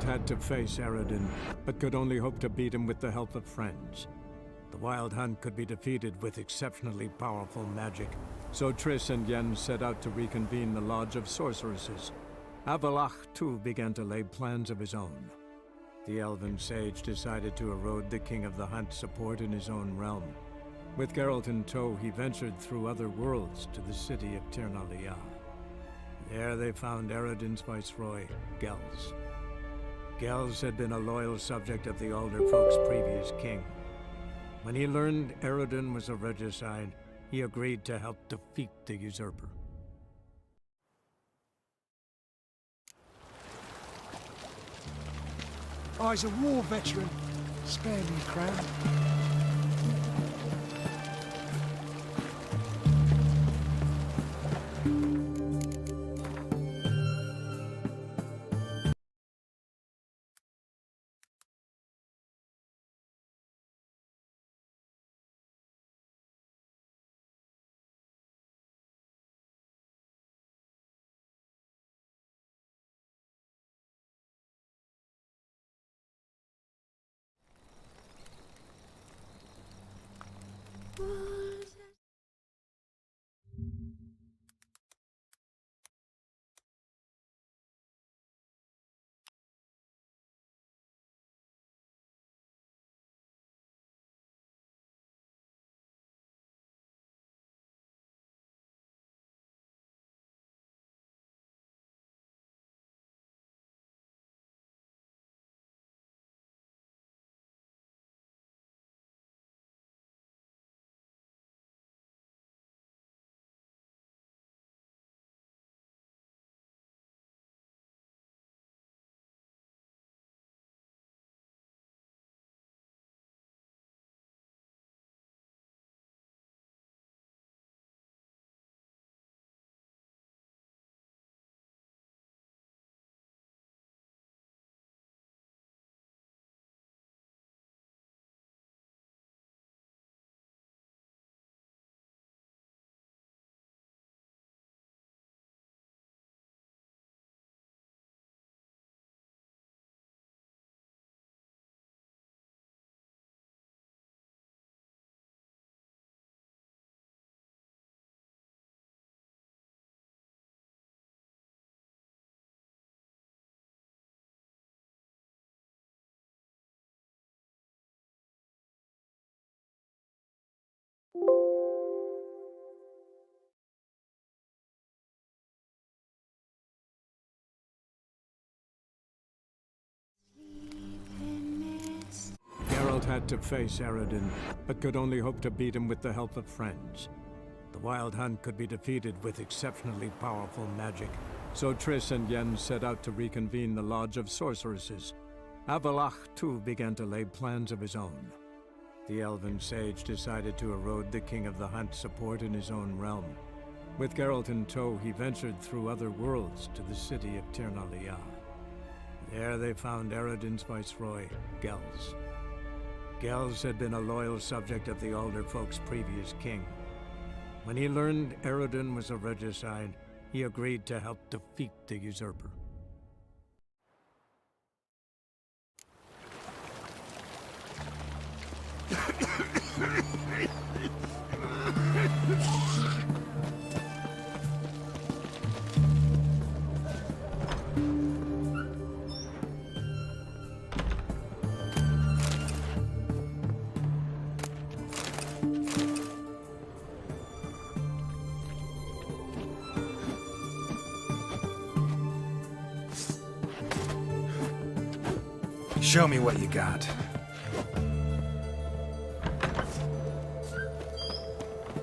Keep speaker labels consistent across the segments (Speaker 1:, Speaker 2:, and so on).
Speaker 1: had to face Eredin, but could only hope to beat him with the help of friends. The Wild Hunt could be defeated with exceptionally powerful magic, so Triss and Yen set out to reconvene the Lodge of Sorceresses. Avalach, too, began to lay plans of his own. The elven sage decided to erode the King of the Hunt's support in his own realm. With Geralt in tow, he ventured through other worlds to the city of Tir na Liah. There they found Eredin's viceroy, Gels. Gels had been a loyal subject of the Alderfolk's previous king. When he learned Eredin was a regicide, he agreed to help defeat the usurper.
Speaker 2: I's a war veteran. Spare me, crown.
Speaker 1: Geralt had to face Eredin, but could only hope to beat him with the help of friends. The Wild Hunt could be defeated with exceptionally powerful magic, so Triss and Yen set out to reconvene the Lodge of Sorceresses. Avalach, too, began to lay plans of his own. The elven sage decided to erode the King of the Hunt's support in his own realm. With Geralt in tow, he ventured through other worlds to the city of Tir na Liah. There they found Eredin's viceroy, Gels. Gels had been a loyal subject of the Alderfolk's previous king. When he learned Eredin was a regicide, he agreed to help defeat the usurper.
Speaker 3: Show me what you got.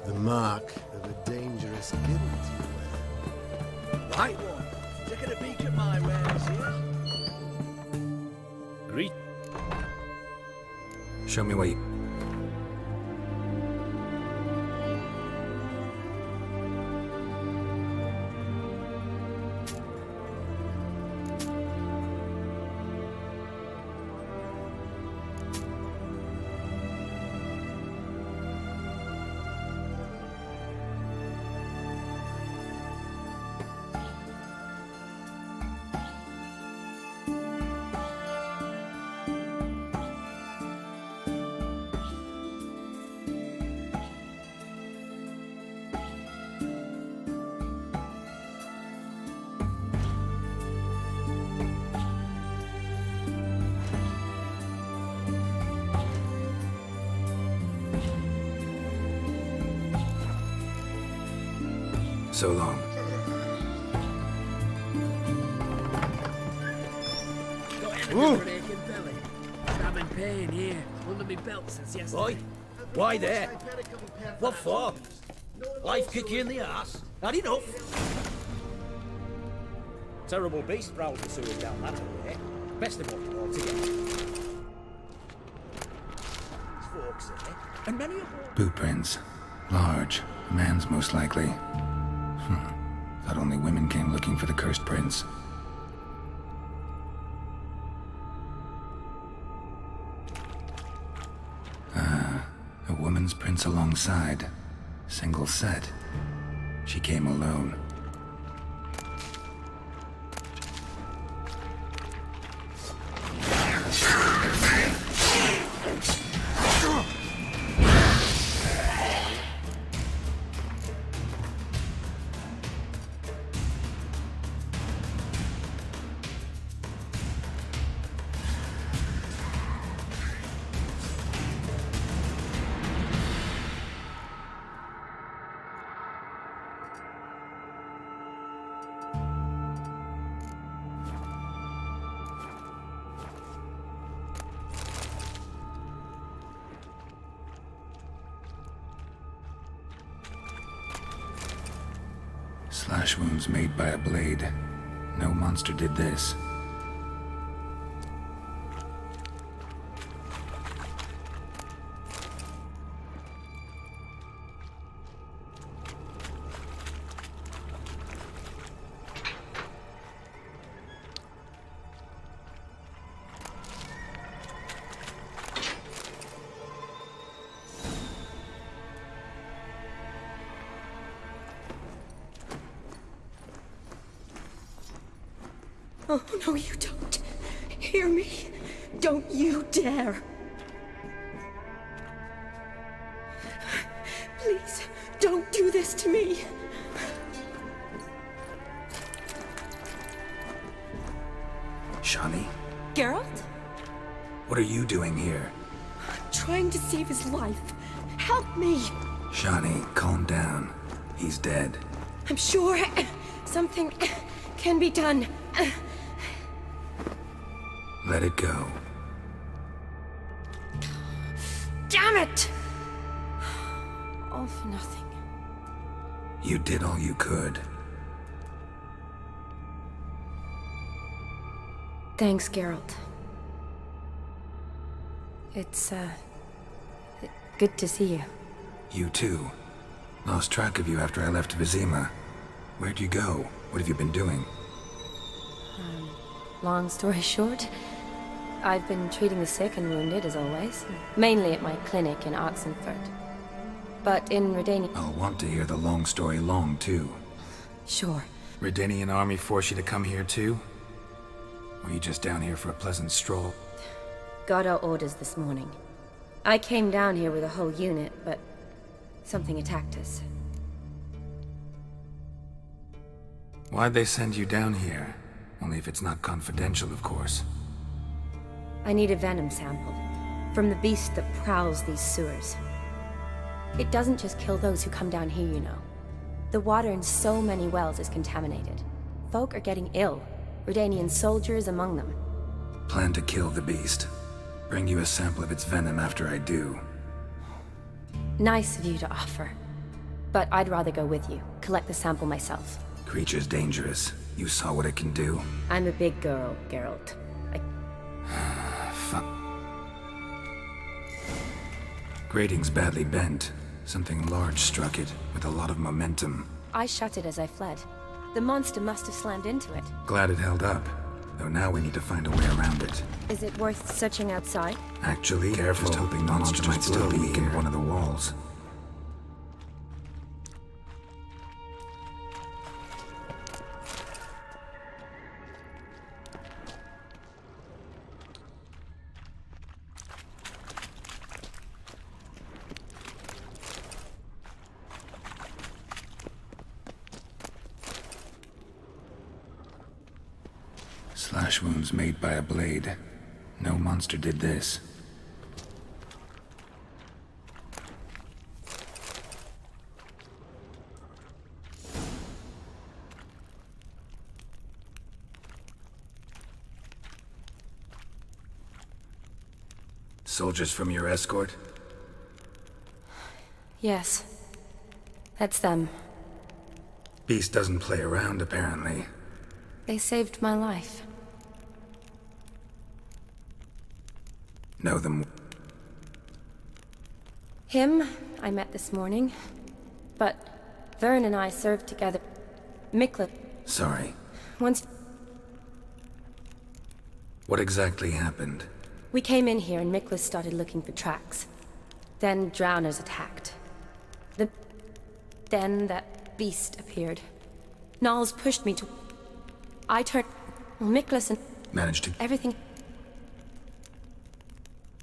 Speaker 4: The mark of a dangerous guild.
Speaker 5: Right one. Taking a peek at my wares here.
Speaker 3: Great. Show me what you... so long.
Speaker 5: Got anything for an aching belly? I'm in pain here, under my belt since yesterday.
Speaker 6: Why there? What for? Life kick you in the ass? Had enough? Terrible beast prowls the sewers down that way. Best of what you want to get. Folks, eh? And many of them.
Speaker 3: Boot prints. Large. A man's most likely. Thought only women came looking for the cursed prince. A woman's prints alongside. Single set. She came alone. Slash wounds made by a blade. No monster did this.
Speaker 7: Oh, no, you don't. Hear me? Don't you dare. Please, don't do this to me.
Speaker 3: Shani?
Speaker 7: Geralt?
Speaker 3: What are you doing here?
Speaker 7: Trying to save his life. Help me.
Speaker 3: Shani, calm down. He's dead.
Speaker 7: I'm sure something can be done.
Speaker 3: Let it go.
Speaker 7: Damn it! All for nothing.
Speaker 3: You did all you could.
Speaker 7: Thanks, Geralt. It's, good to see you.
Speaker 3: You too. Lost track of you after I left Vizima. Where'd you go? What have you been doing?
Speaker 7: Long story short, I've been treating the sick and wounded, as always. Mainly at my clinic in Oxenfurt. But in Redania...
Speaker 3: I'll want to hear the long story long, too.
Speaker 7: Sure.
Speaker 3: Redanian army force you to come here, too? Or are you just down here for a pleasant stroll?
Speaker 7: Got our orders this morning. I came down here with a whole unit, but something attacked us.
Speaker 3: Why'd they send you down here? Only if it's not confidential, of course.
Speaker 7: I need a venom sample from the beast that prowls these sewers. It doesn't just kill those who come down here, you know. The water in so many wells is contaminated. Folk are getting ill, Redanian soldiers among them.
Speaker 3: Plan to kill the beast. Bring you a sample of its venom after I do.
Speaker 7: Nice of you to offer. But I'd rather go with you, collect the sample myself.
Speaker 3: Creature's dangerous. You saw what it can do.
Speaker 7: I'm a big girl, Geralt.
Speaker 3: Grating's badly bent. Something large struck it, with a lot of momentum.
Speaker 7: I shut it as I fled. The monster must have slammed into it.
Speaker 3: Glad it held up. Though now we need to find a way around it.
Speaker 7: Is it worth searching outside?
Speaker 3: Actually, careful. Just hoping the monster might still be in one of the walls. Slash wounds made by a blade. No monster did this. Soldiers from your escort?
Speaker 7: Yes. That's them.
Speaker 3: Beast doesn't play around, apparently.
Speaker 7: They saved my life.
Speaker 3: Know them?
Speaker 7: Him, I met this morning. But Vern and I served together. Mikla,
Speaker 3: Sorry.
Speaker 7: once
Speaker 3: What exactly happened?
Speaker 7: we came in here and Mikla started looking for tracks. Then drowners attacked. Then that beast appeared. Knowles pushed me to... I turned... Miklas and
Speaker 3: Managed to...
Speaker 7: everything...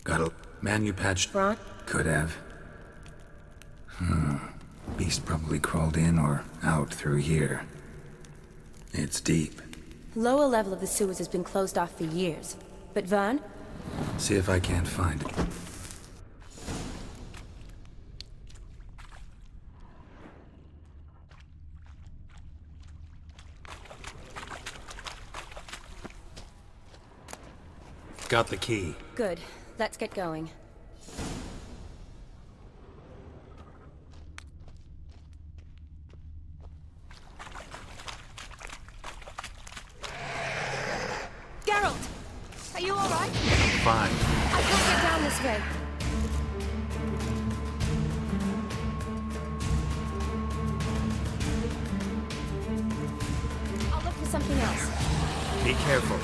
Speaker 3: Got a... Man you patched...
Speaker 7: Ron?
Speaker 3: Could have. Beast probably crawled in or out through here. It's deep.
Speaker 7: Lower level of the sewers has been closed off for years. But Vern?
Speaker 3: See if I can't find it. Got the key.
Speaker 7: Good. Let's get going. Geralt! Are you alright?
Speaker 3: Fine.
Speaker 7: I can't get down this way. I'll look for something else.
Speaker 3: Be careful.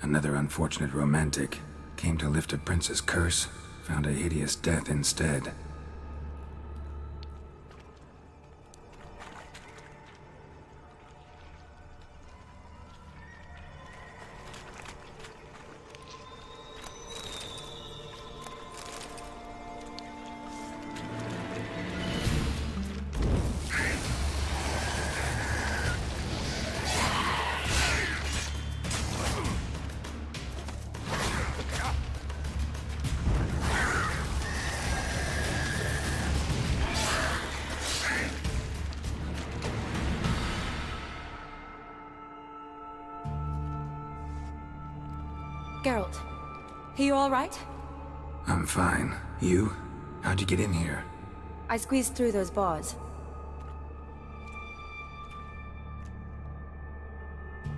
Speaker 3: Another unfortunate romantic. Came to lift a prince's curse, found a hideous death instead.
Speaker 7: Geralt, are you all right?
Speaker 3: I'm fine. You? How'd you get in here?
Speaker 7: I squeezed through those bars.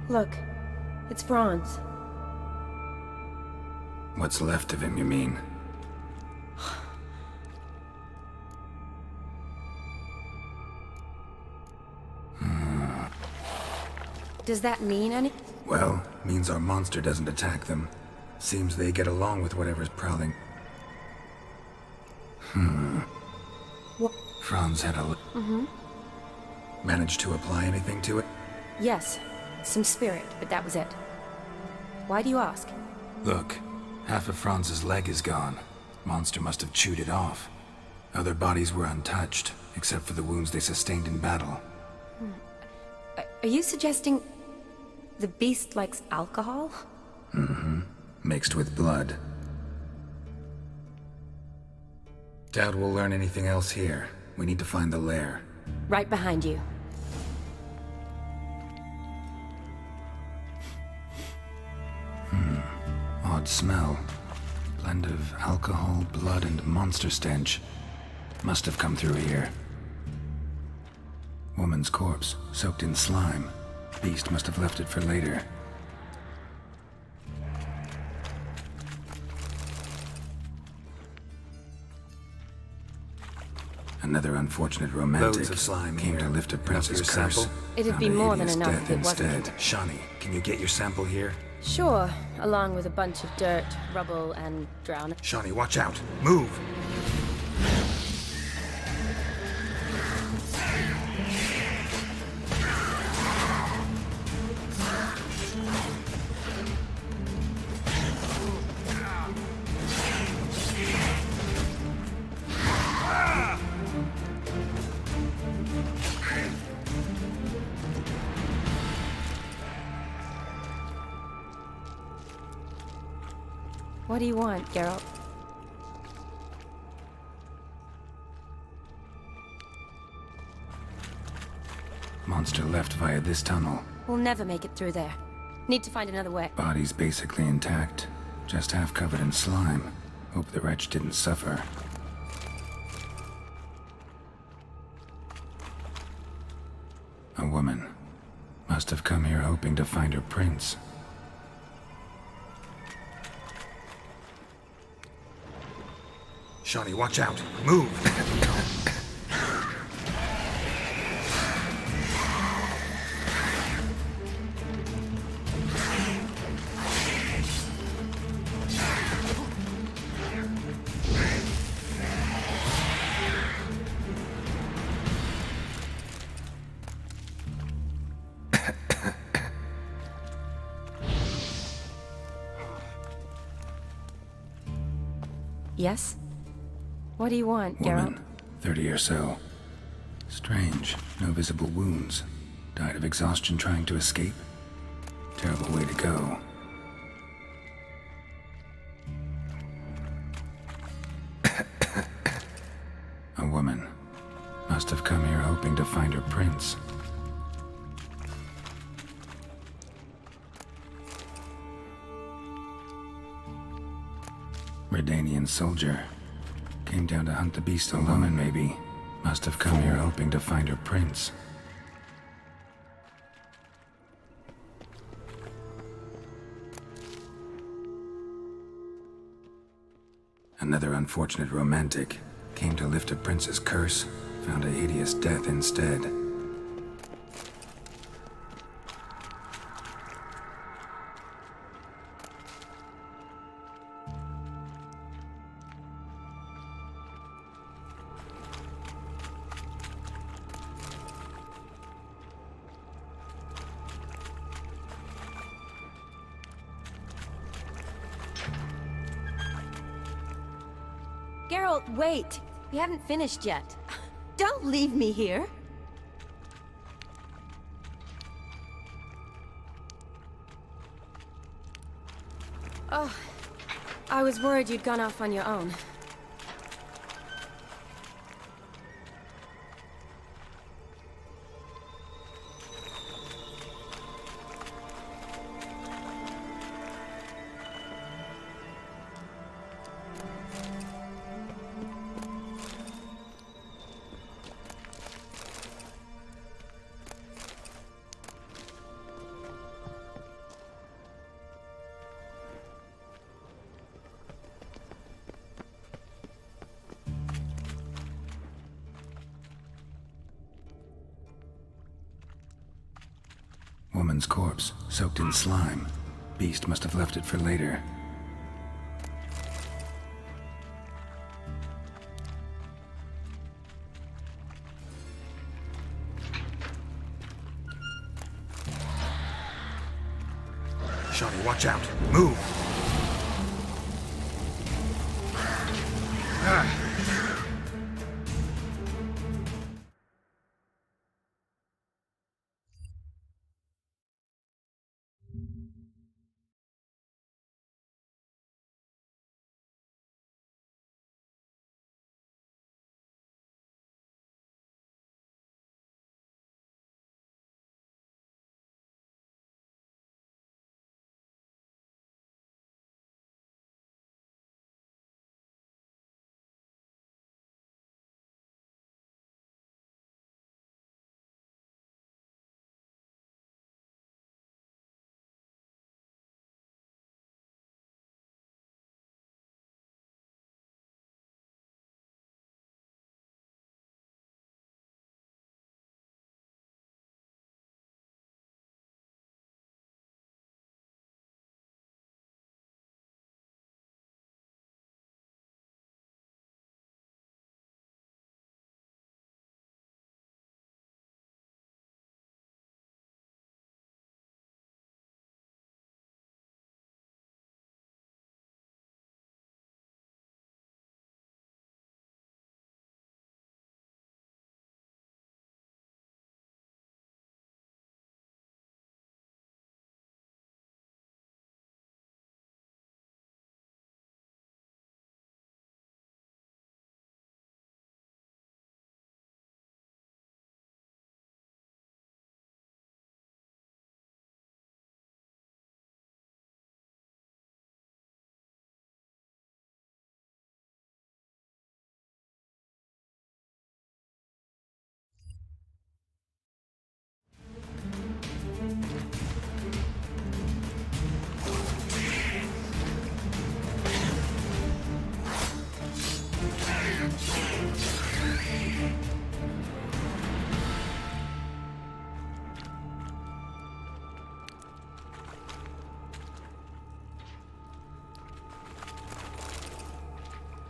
Speaker 7: Look, it's Franz.
Speaker 3: What's left of him, you mean?
Speaker 7: Does that mean any?
Speaker 3: Well, means our monster doesn't attack them. Seems they get along with whatever's prowling.
Speaker 7: What?
Speaker 3: Franz had a... Managed to apply anything to it?
Speaker 7: Yes, some spirit, but that was it. Why do you ask?
Speaker 3: Look, half of Franz's leg is gone. Monster must have chewed it off. Other bodies were untouched, except for the wounds they sustained in battle.
Speaker 7: Are you suggesting the beast likes alcohol?
Speaker 3: Mixed with blood. Doubt we'll learn anything else here. We need to find the lair.
Speaker 7: Right behind you.
Speaker 3: Odd smell. Blend of alcohol, blood, and monster stench. Must have come through here. Woman's corpse, soaked in slime. Beast must have left it for later. Another unfortunate romantic
Speaker 8: Loads of slime
Speaker 3: came to
Speaker 8: here.
Speaker 3: lift a
Speaker 8: Enough
Speaker 3: prince's
Speaker 8: for your
Speaker 3: curse.
Speaker 8: sample?
Speaker 7: It'd
Speaker 3: Found
Speaker 7: be
Speaker 3: a
Speaker 7: more than
Speaker 3: hideous
Speaker 7: enough
Speaker 3: death
Speaker 7: if it wasn't.
Speaker 3: instead.
Speaker 8: Shawnee, can you get your sample here?
Speaker 7: Sure, along with a bunch of dirt, rubble, and drown.
Speaker 8: Shawnee, watch out! Move!
Speaker 7: What do you want, Geralt?
Speaker 3: Monster left via this tunnel.
Speaker 7: We'll never make it through there. Need to find another way.
Speaker 3: Body's basically intact. Just half covered in slime. Hope the wretch didn't suffer. A woman. Must have come here hoping to find her prince.
Speaker 8: Shawnee, watch out! Move!
Speaker 7: Yes? What do you want, Geralt?
Speaker 3: Woman, 30 or so. Strange, no visible wounds. Died of exhaustion trying to escape. Terrible way to go. A woman. Must have come here hoping to find her prince. Redanian soldier. Came down to hunt the beast alone, maybe. Must have come here hoping to find her prince. Another unfortunate romantic. Came to lift a prince's curse. Found a hideous death instead.
Speaker 7: Geralt, wait! We haven't finished yet. Don't leave me here! Oh, I was worried you'd gone off on your own.
Speaker 3: Woman's corpse, soaked in slime. Beast must have left it for later.
Speaker 8: Shawnee, watch out! Move!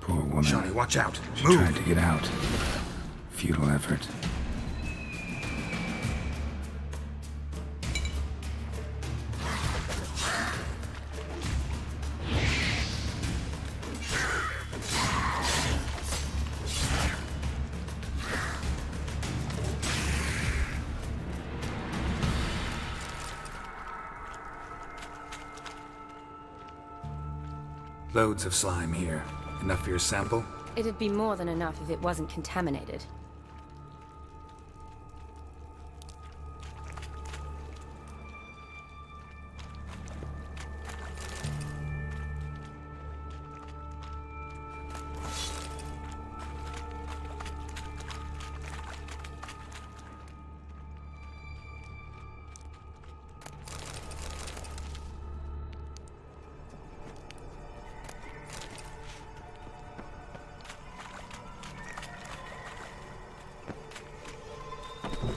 Speaker 3: Poor woman.
Speaker 8: Shawnee, watch out.
Speaker 3: She
Speaker 8: Move.
Speaker 3: tried to get out. Futile effort. Loads of slime here. Enough for your sample?
Speaker 7: It'd be more than enough if it wasn't contaminated.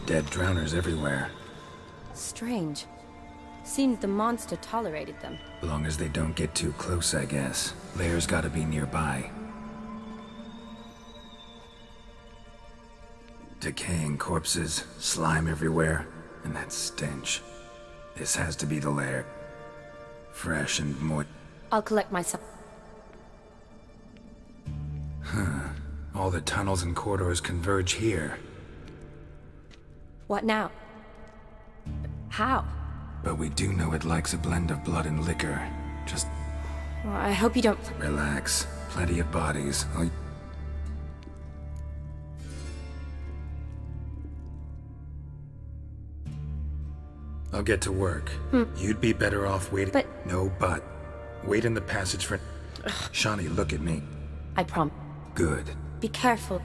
Speaker 3: Dead drowners everywhere.
Speaker 7: Strange. Seems the monster tolerated them.
Speaker 3: As long as they don't get too close, I guess. Lair's gotta be nearby. Decaying corpses, slime everywhere, and that stench. This has to be the lair. Fresh and moist.
Speaker 7: I'll collect myself.
Speaker 3: All the tunnels and corridors converge here.
Speaker 7: What now? How?
Speaker 3: But we do know it likes a blend of blood and liquor. Just
Speaker 7: Well, I hope you don't...
Speaker 3: relax. Plenty of bodies. I'll get to work. You'd be better off waiting.
Speaker 7: But-
Speaker 3: No but. Wait in the passage for... Shawnee, look at me.
Speaker 7: I prom...
Speaker 3: Good.
Speaker 7: Be careful.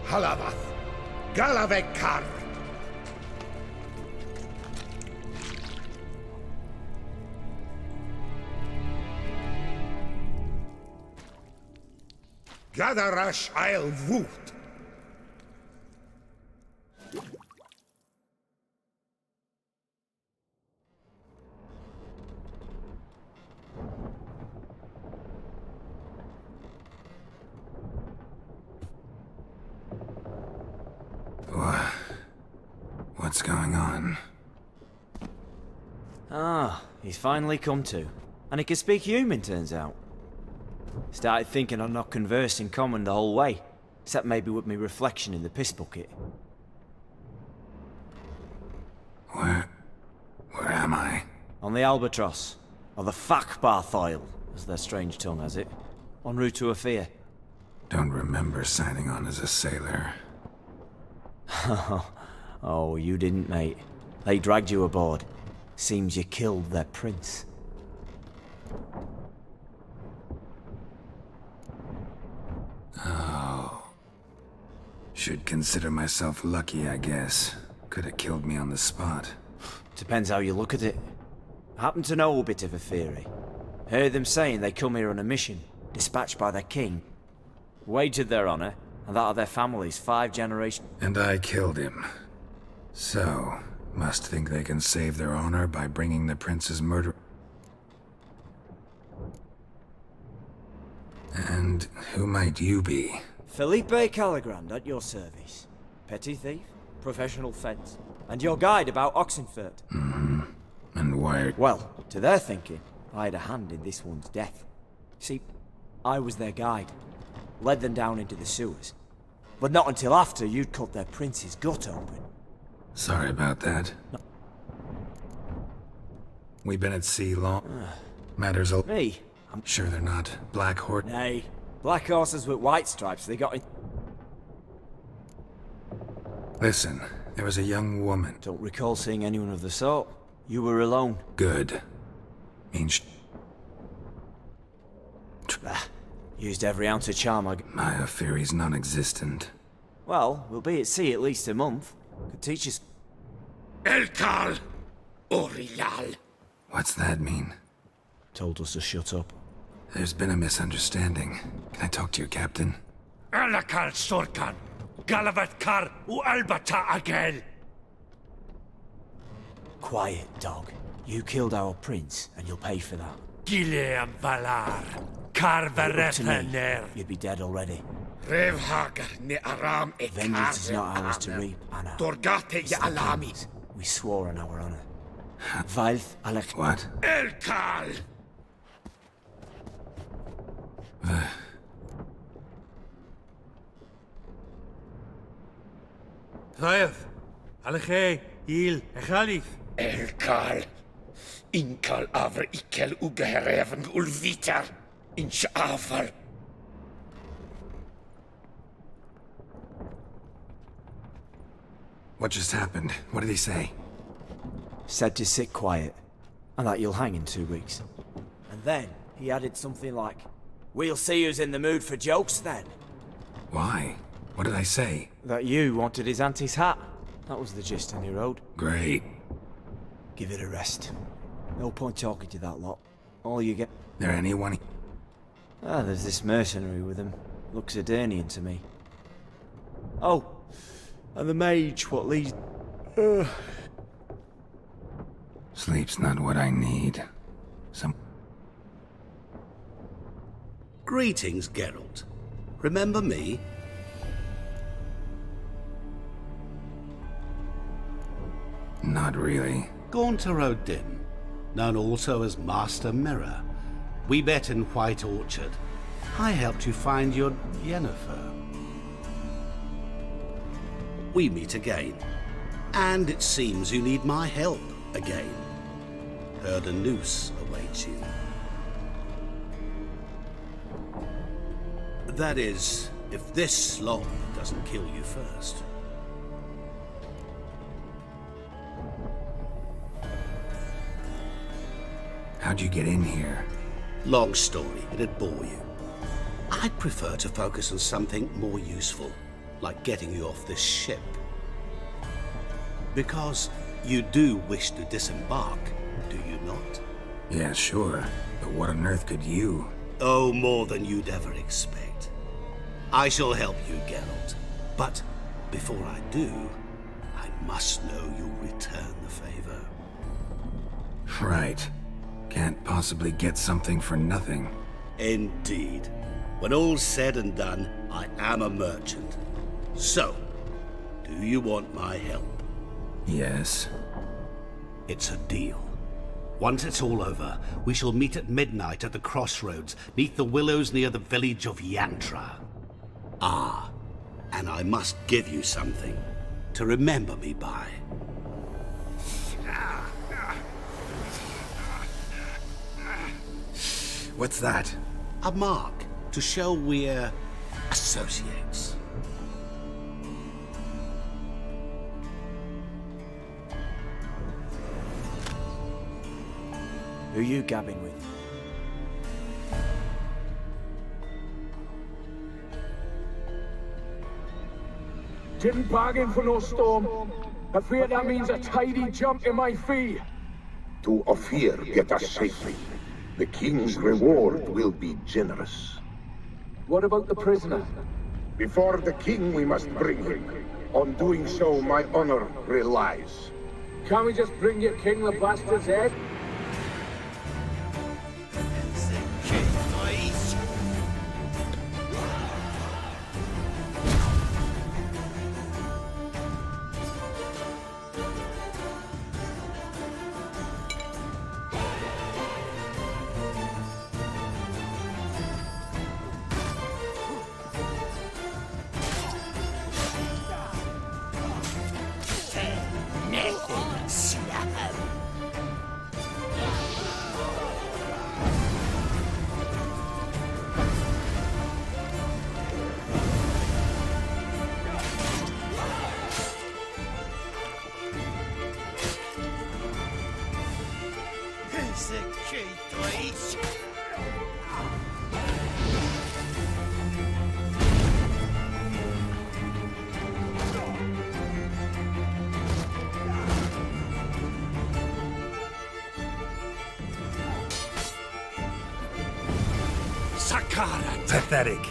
Speaker 9: Halavath, Galavekar. Gadarash I'll Woot.
Speaker 3: What's going on?
Speaker 10: Ah, he's finally come to. And he can speak human, turns out. Started thinking I'd not conversed in common the whole way, except maybe with me reflection in the piss bucket.
Speaker 3: Where am I?
Speaker 10: On the Albatross, or the Fakbarthoil, as their strange tongue has it, en route to Afir.
Speaker 3: Don't remember signing on as a sailor.
Speaker 10: Oh, you didn't, mate. They dragged you aboard. Seems you killed their prince.
Speaker 3: Oh. Should consider myself lucky, I guess. Could have killed me on the spot.
Speaker 10: Depends how you look at it. I happen to know a bit of a theory. Heard them saying they come here on a mission, dispatched by their king. Wagered their honor, and that of their families 5 generations.
Speaker 3: And I killed him. So, must think they can save their honor by bringing the prince's murder. And who might you be?
Speaker 10: Felipe Caligrand at your service. Petty thief, professional fence, and your guide about Oxenfurt.
Speaker 3: Mm-hmm. And why?
Speaker 10: Well, to their thinking, I had a hand in this one's death. See, I was their guide. Led them down into the sewers. But not until after you'd cut their prince's gut open.
Speaker 3: Sorry about that.
Speaker 10: No.
Speaker 3: We've been at sea long. Matters a...
Speaker 10: Me?
Speaker 3: I'm sure they're not black horse.
Speaker 10: Nay. Black horses with white stripes they got in...
Speaker 3: Listen, there was a young woman.
Speaker 10: Don't recall seeing anyone of the sort. You were alone.
Speaker 3: Good. Means...
Speaker 10: Used every ounce of charm I...
Speaker 3: My theory's non-existent.
Speaker 10: Well, we'll be at sea at least a month. Could teach us...
Speaker 9: Elkal Orilal.
Speaker 3: What's that mean?
Speaker 10: Told us to shut up.
Speaker 3: There's been a misunderstanding. Can I talk to your captain?
Speaker 9: Alakal Sorkan. Galavatkar u Albata Agel.
Speaker 10: Quiet, dog. You killed our prince, and you'll pay for that.
Speaker 9: Gileam Valar.
Speaker 10: Look to
Speaker 9: Karvarethaner.
Speaker 10: me. You'd be dead already.
Speaker 9: Revhagar ne Aram e
Speaker 10: Vengeance is not ours to reap, Anna.
Speaker 9: Torgate
Speaker 10: It's
Speaker 9: ya
Speaker 10: the
Speaker 9: Alami.
Speaker 10: king's. We swore on our honor. Valth Alec.
Speaker 3: What?
Speaker 9: Elkal.
Speaker 11: Ddaeth, Alechei, Il, Echalith.
Speaker 9: Elkal. Inkal Avr Ikel Ugehereven Ulvitar. Inshafal.
Speaker 3: What just happened? What did he say?
Speaker 10: Said to sit quiet, and that you'll hang in 2 weeks. And then he added something like, "We'll see who's in the mood for jokes then."
Speaker 3: Why? What did I say?
Speaker 10: That you wanted his auntie's hat. That was the gist, and he wrote.
Speaker 3: Great.
Speaker 10: Give it a rest. No point talking to that lot. All you get...
Speaker 3: There anyone...
Speaker 10: There's this mercenary with him. Looks Adernian to me. Oh, and the mage what leads...
Speaker 3: Sleep's not what I need. Some...
Speaker 12: Greetings, Geralt. Remember me?
Speaker 3: Not really.
Speaker 12: Gaunter O'Din, known also as Master Mirror. We met in White Orchard. I helped you find your Yennefer. We meet again. And it seems you need my help again. heard a noose awaits you. That is, if this slop doesn't kill you first.
Speaker 3: How'd you get in here?
Speaker 12: Long story, it'd bore you. I'd prefer to focus on something more useful, like getting you off this ship. Because you do wish to disembark, do you not?
Speaker 3: Yeah, sure. But what on earth could you?
Speaker 12: Oh, more than you'd ever expect. I shall help you, Geralt. But before I do, I must know you'll return the favor.
Speaker 3: Right. Can't possibly get something for nothing.
Speaker 12: Indeed. When all's said and done, I am a merchant. So, do you want my help?
Speaker 3: Yes.
Speaker 12: It's a deal. Once it's all over, we shall meet at midnight at the crossroads, neath the willows near the village of Yantra. Ah, and I must give you something to remember me by.
Speaker 3: What's that?
Speaker 12: A mark to show we're associates.
Speaker 10: Who you gabbing with?
Speaker 13: Didn't bargain for no storm. Afraid that means a tidy jump in my fee.
Speaker 14: To Ophir get us safely. The king's reward will be generous.
Speaker 13: What about the prisoner?
Speaker 14: Before the king we must bring him. On doing so, my honor relies.
Speaker 13: Can't we just bring your king the bastard's head?
Speaker 8: Pathetic.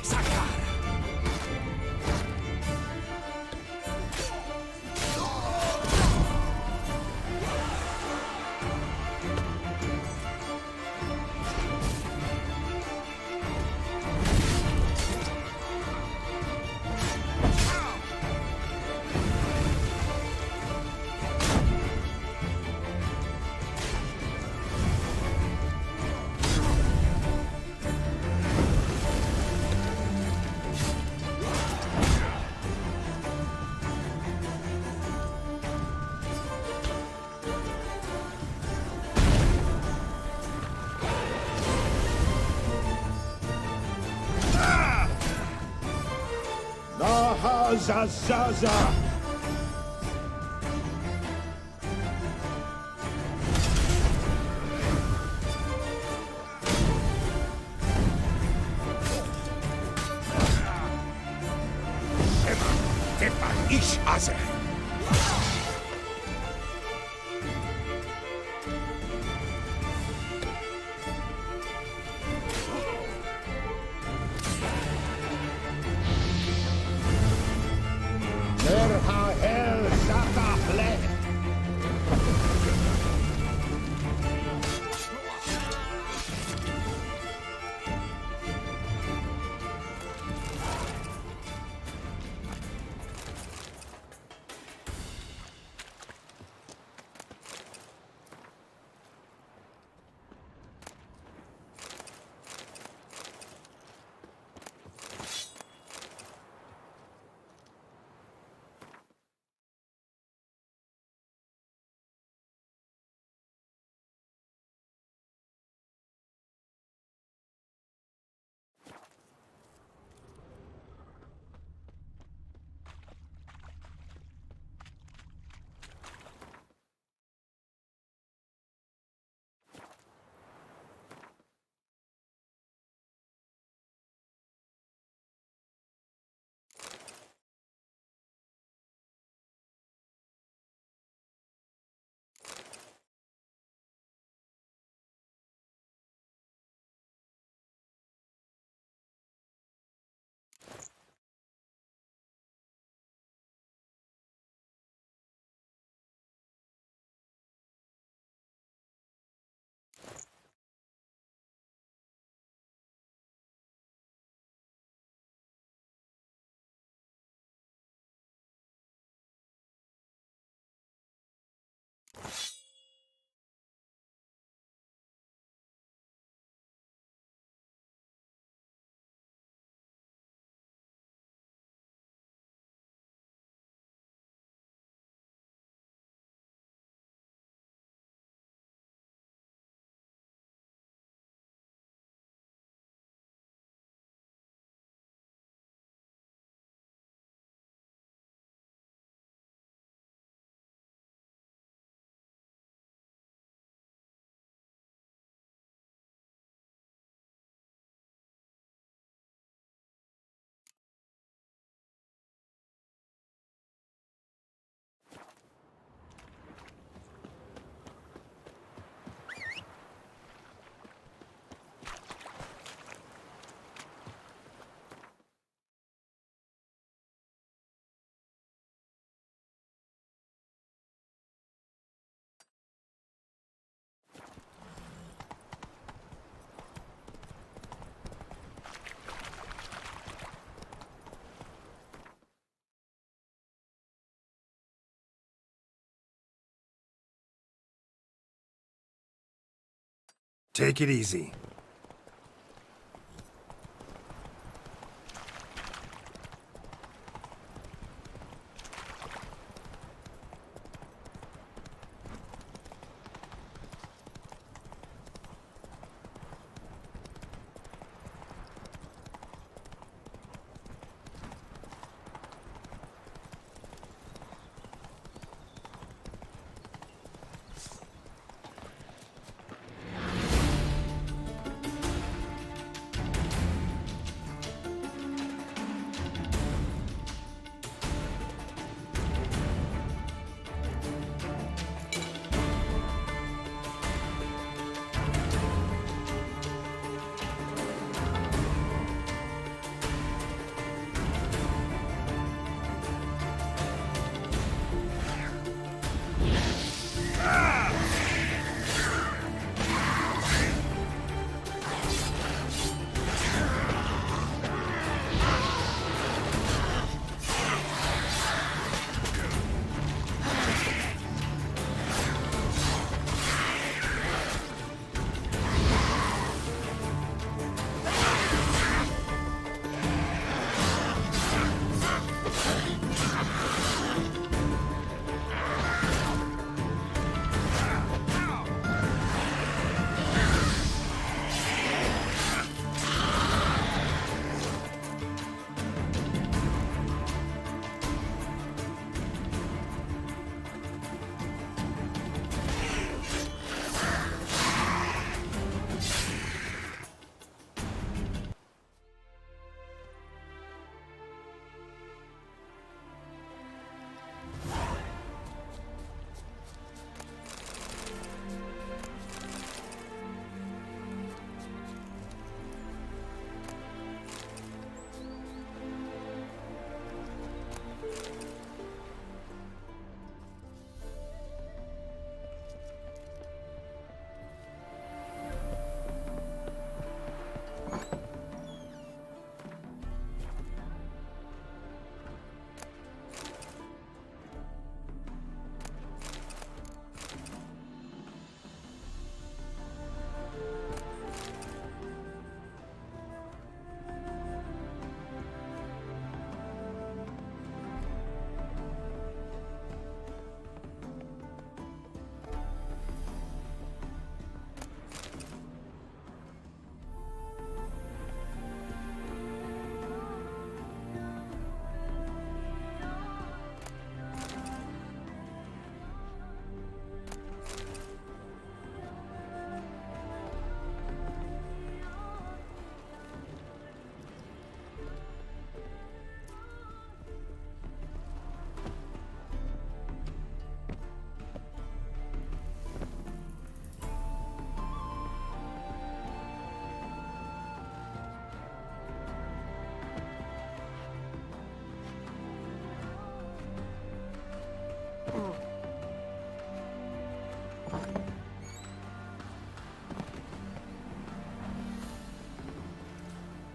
Speaker 13: Zazaza!
Speaker 9: Ich hasse.
Speaker 8: Take it easy.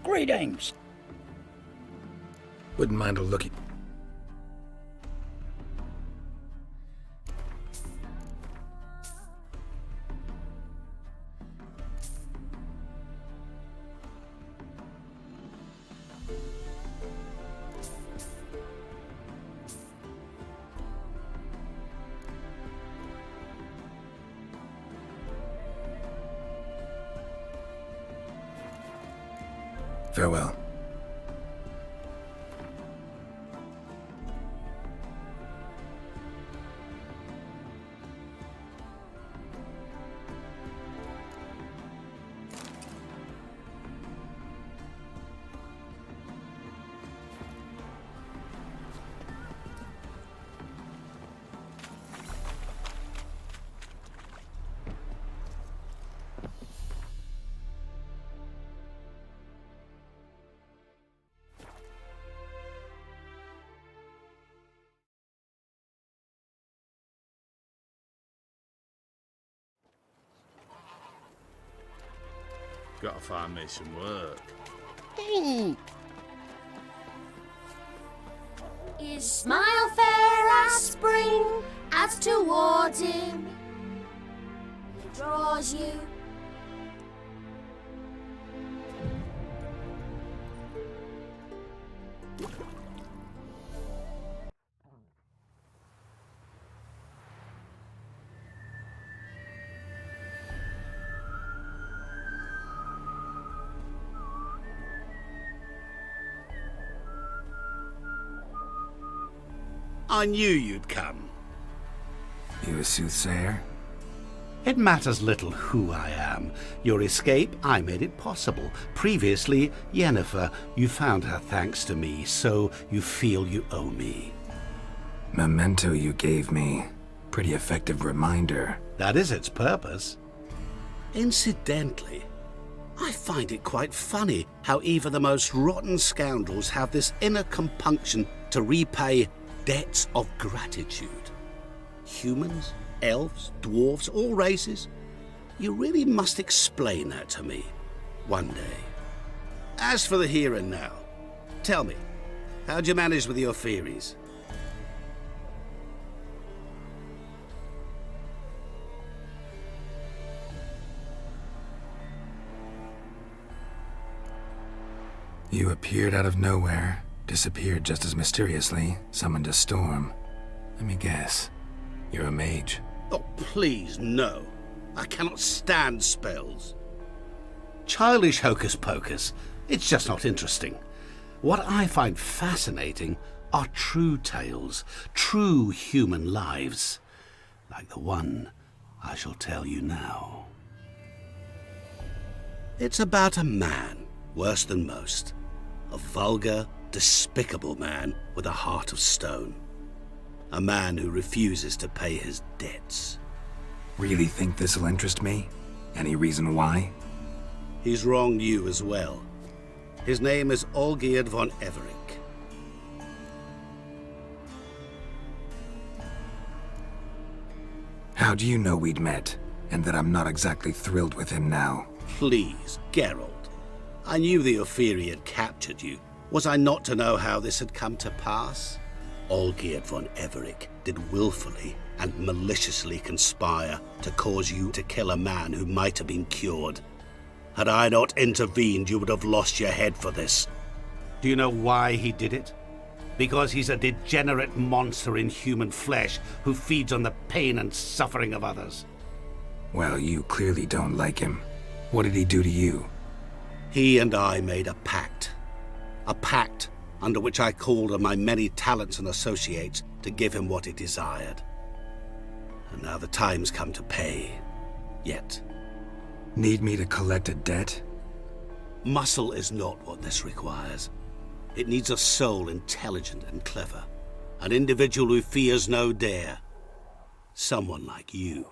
Speaker 15: Greetings.
Speaker 8: Wouldn't mind a looky. Farewell.
Speaker 16: Gotta find me some work.
Speaker 17: His smile fair as spring, as towards him it draws you
Speaker 12: I knew you'd come.
Speaker 3: You a soothsayer?
Speaker 12: It matters little who I am. Your escape, I made it possible. Previously, Yennefer, you found her thanks to me, so you feel you owe me.
Speaker 3: Memento you gave me. Pretty effective reminder.
Speaker 12: That is its purpose. Incidentally, I find it quite funny how even the most rotten scoundrels have this inner compunction to repay debts of gratitude. Humans, elves, dwarves, all races. You really must explain that to me one day. As for the here and now, tell me, how'd you manage with your theories?
Speaker 3: You appeared out of nowhere, disappeared just as mysteriously, summoned a storm. Let me guess. You're a mage.
Speaker 12: Oh, please, no. I cannot stand spells. Childish hocus pocus. It's just not interesting. What I find fascinating are true tales, true human lives, like the one I shall tell you now. It's about a man, worse than most. A vulgar, despicable man with a heart of stone. A man who refuses to pay his debts.
Speaker 3: Really think this'll interest me? Any reason why?
Speaker 12: He's wronged you as well. His name is Olgierd von Everick.
Speaker 3: How do you know we'd met, and that I'm not exactly thrilled with him now?
Speaker 12: Please, Geralt. I knew the Ophiri had captured you. Was I not to know how this had come to pass? Olgierd von Everick did willfully and maliciously conspire to cause you to kill a man who might have been cured. Had I not intervened, you would have lost your head for this. Do you know why he did it? Because he's a degenerate monster in human flesh who feeds on the pain and suffering of others.
Speaker 3: Well, you clearly don't like him. What did he do to you?
Speaker 12: He and I made a pact. A pact under which I called on my many talents and associates to give him what he desired. And now the time's come to pay. Yet.
Speaker 3: Need me to collect a debt?
Speaker 12: Muscle is not what this requires. It needs a soul intelligent and clever. An individual who fears no dare. Someone like you.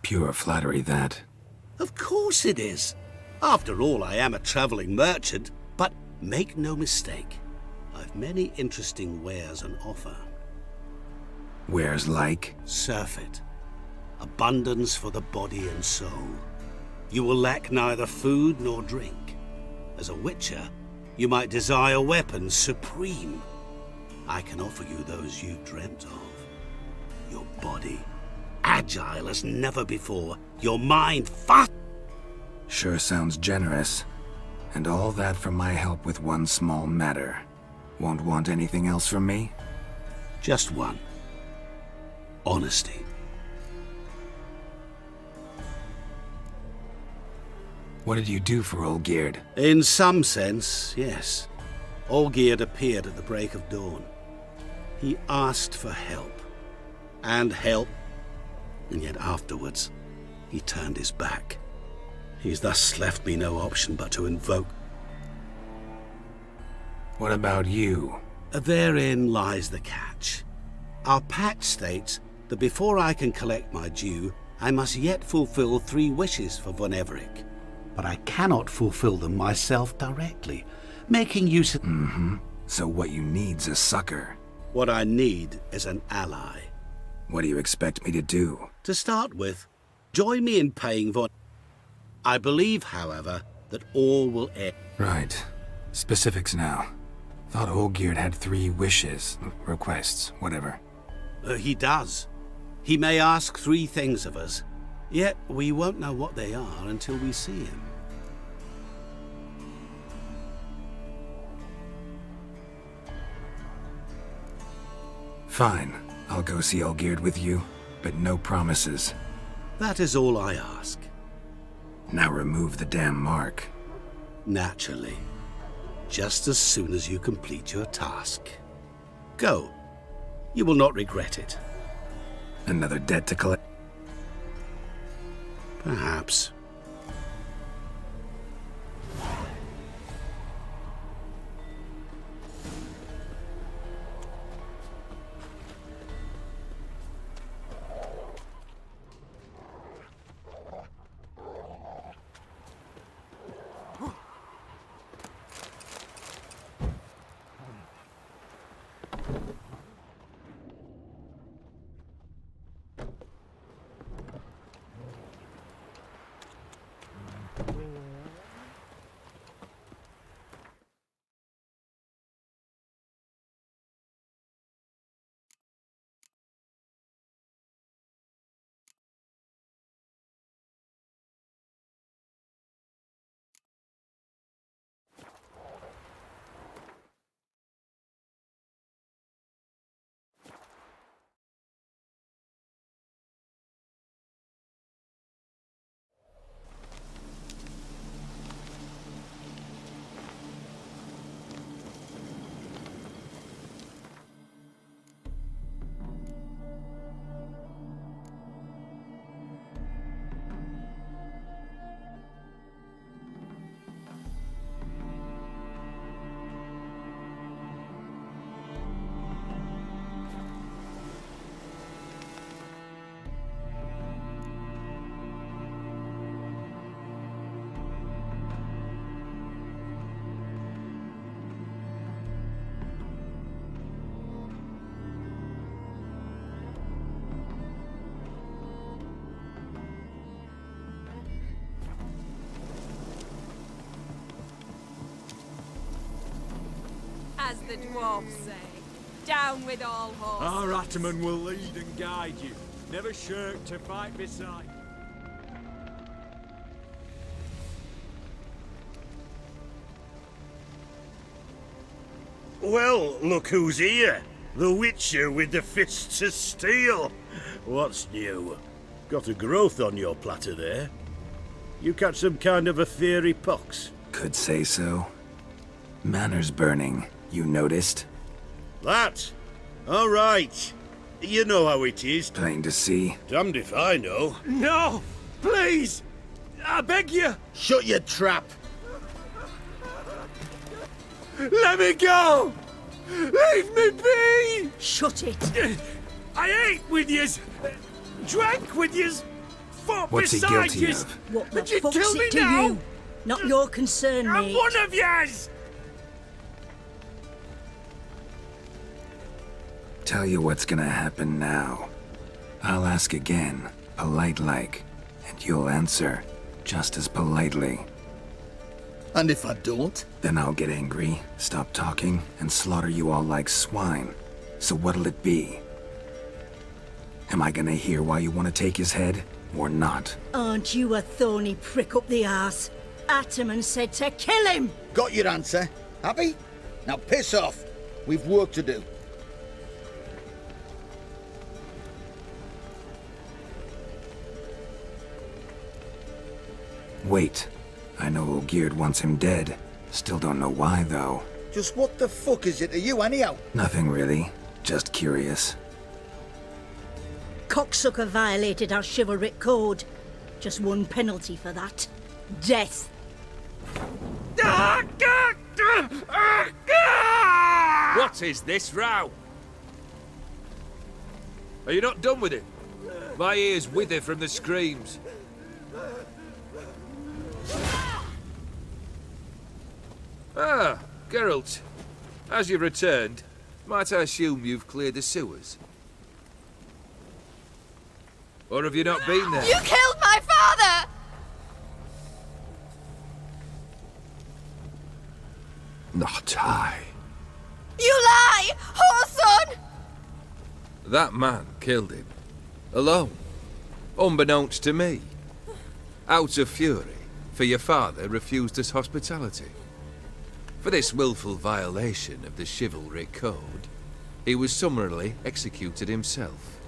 Speaker 3: Pure flattery, that.
Speaker 12: Of course it is. After all, I am a traveling merchant, but make no mistake, I've many interesting wares on offer.
Speaker 3: Wares like?
Speaker 12: Surfeit. Abundance for the body and soul. You will lack neither food nor drink. As a witcher, you might desire weapons supreme. I can offer you those you've dreamt of. Your body, agile as never before. Your mind, fast.
Speaker 3: Sure sounds generous. And all that for my help with one small matter. Won't want anything else from me?
Speaker 12: Just one. Honesty.
Speaker 3: What did you do for Olgierd?
Speaker 12: In some sense, yes. Olgierd appeared at the break of dawn. He asked for help. And help. And yet afterwards, he turned his back. He's thus left me no option but to invoke.
Speaker 3: What about you?
Speaker 12: Therein lies the catch. Our pact states that before I can collect my due, I must yet fulfill 3 wishes for von Everick. But I cannot fulfill them myself directly, making use of...
Speaker 3: So what you need's a sucker.
Speaker 12: What I need is an ally.
Speaker 3: What do you expect me to do?
Speaker 12: To start with, join me in paying von... I believe, however, that all will end.
Speaker 3: Right. Specifics now. Thought Olgierd had 3 wishes, requests, whatever.
Speaker 12: He does. He may ask 3 things of us, yet we won't know what they are until we see him.
Speaker 3: Fine. I'll go see Olgierd with you, but no promises.
Speaker 12: That is all I ask.
Speaker 3: Now remove the damn mark.
Speaker 12: Naturally. Just as soon as you complete your task. Go. You will not regret it.
Speaker 8: Another debt to collect?
Speaker 12: Perhaps.
Speaker 15: As the dwarfs say, down with all horses.
Speaker 18: Our Ataman will lead and guide you. Never shirk to fight beside.
Speaker 11: Well, look who's here. The Witcher with the fists of steel. What's new? Got a growth on your platter there. You catch some kind of a fiery pox?
Speaker 8: Could say so. Manners burning, you noticed?
Speaker 11: That? All right. You know how it is.
Speaker 8: Plain to see.
Speaker 11: Damned if I know.
Speaker 18: No! Please! I beg you!
Speaker 4: Shut your trap!
Speaker 18: Let me go! Leave me be!
Speaker 6: Shut it!
Speaker 18: I ate with yous! Drank with yous! Fought
Speaker 8: What's he
Speaker 18: beside
Speaker 8: guilty
Speaker 18: yous!
Speaker 8: of?
Speaker 6: What the
Speaker 18: And you
Speaker 6: fuck's
Speaker 18: kill me
Speaker 6: it to
Speaker 18: now?
Speaker 6: you? Not your concern,
Speaker 18: I'm
Speaker 6: mate.
Speaker 18: one of yous!
Speaker 8: Tell you what's gonna happen now. I'll ask again, polite-like, and you'll answer just as politely.
Speaker 4: And if I don't?
Speaker 8: Then I'll get angry, stop talking, and slaughter you all like swine. So what'll it be? Am I gonna hear why you want to take his head, or not?
Speaker 6: Aren't you a thorny prick up the arse? Ataman said to kill him!
Speaker 4: Got your answer. Happy? Now piss off. We've work to do.
Speaker 8: Wait. I know Olgierd wants him dead. Still don't know why, though.
Speaker 4: Just what the fuck is it to you, anyhow?
Speaker 8: Nothing really. Just curious.
Speaker 6: Cocksucker violated our chivalric code. Just one penalty for that. Death.
Speaker 18: What is this row? Are you not done with it? My ears wither from the screams. Ah, Geralt. As you've returned, might I assume you've cleared the sewers? Or have you not been there?
Speaker 15: You killed my father!
Speaker 8: Not I.
Speaker 15: You lie! Whoreson!
Speaker 18: That man killed him. Alone. Unbeknownst to me. Out of fury, for your father refused us hospitality. For this willful violation of the chivalric code, he was summarily executed himself.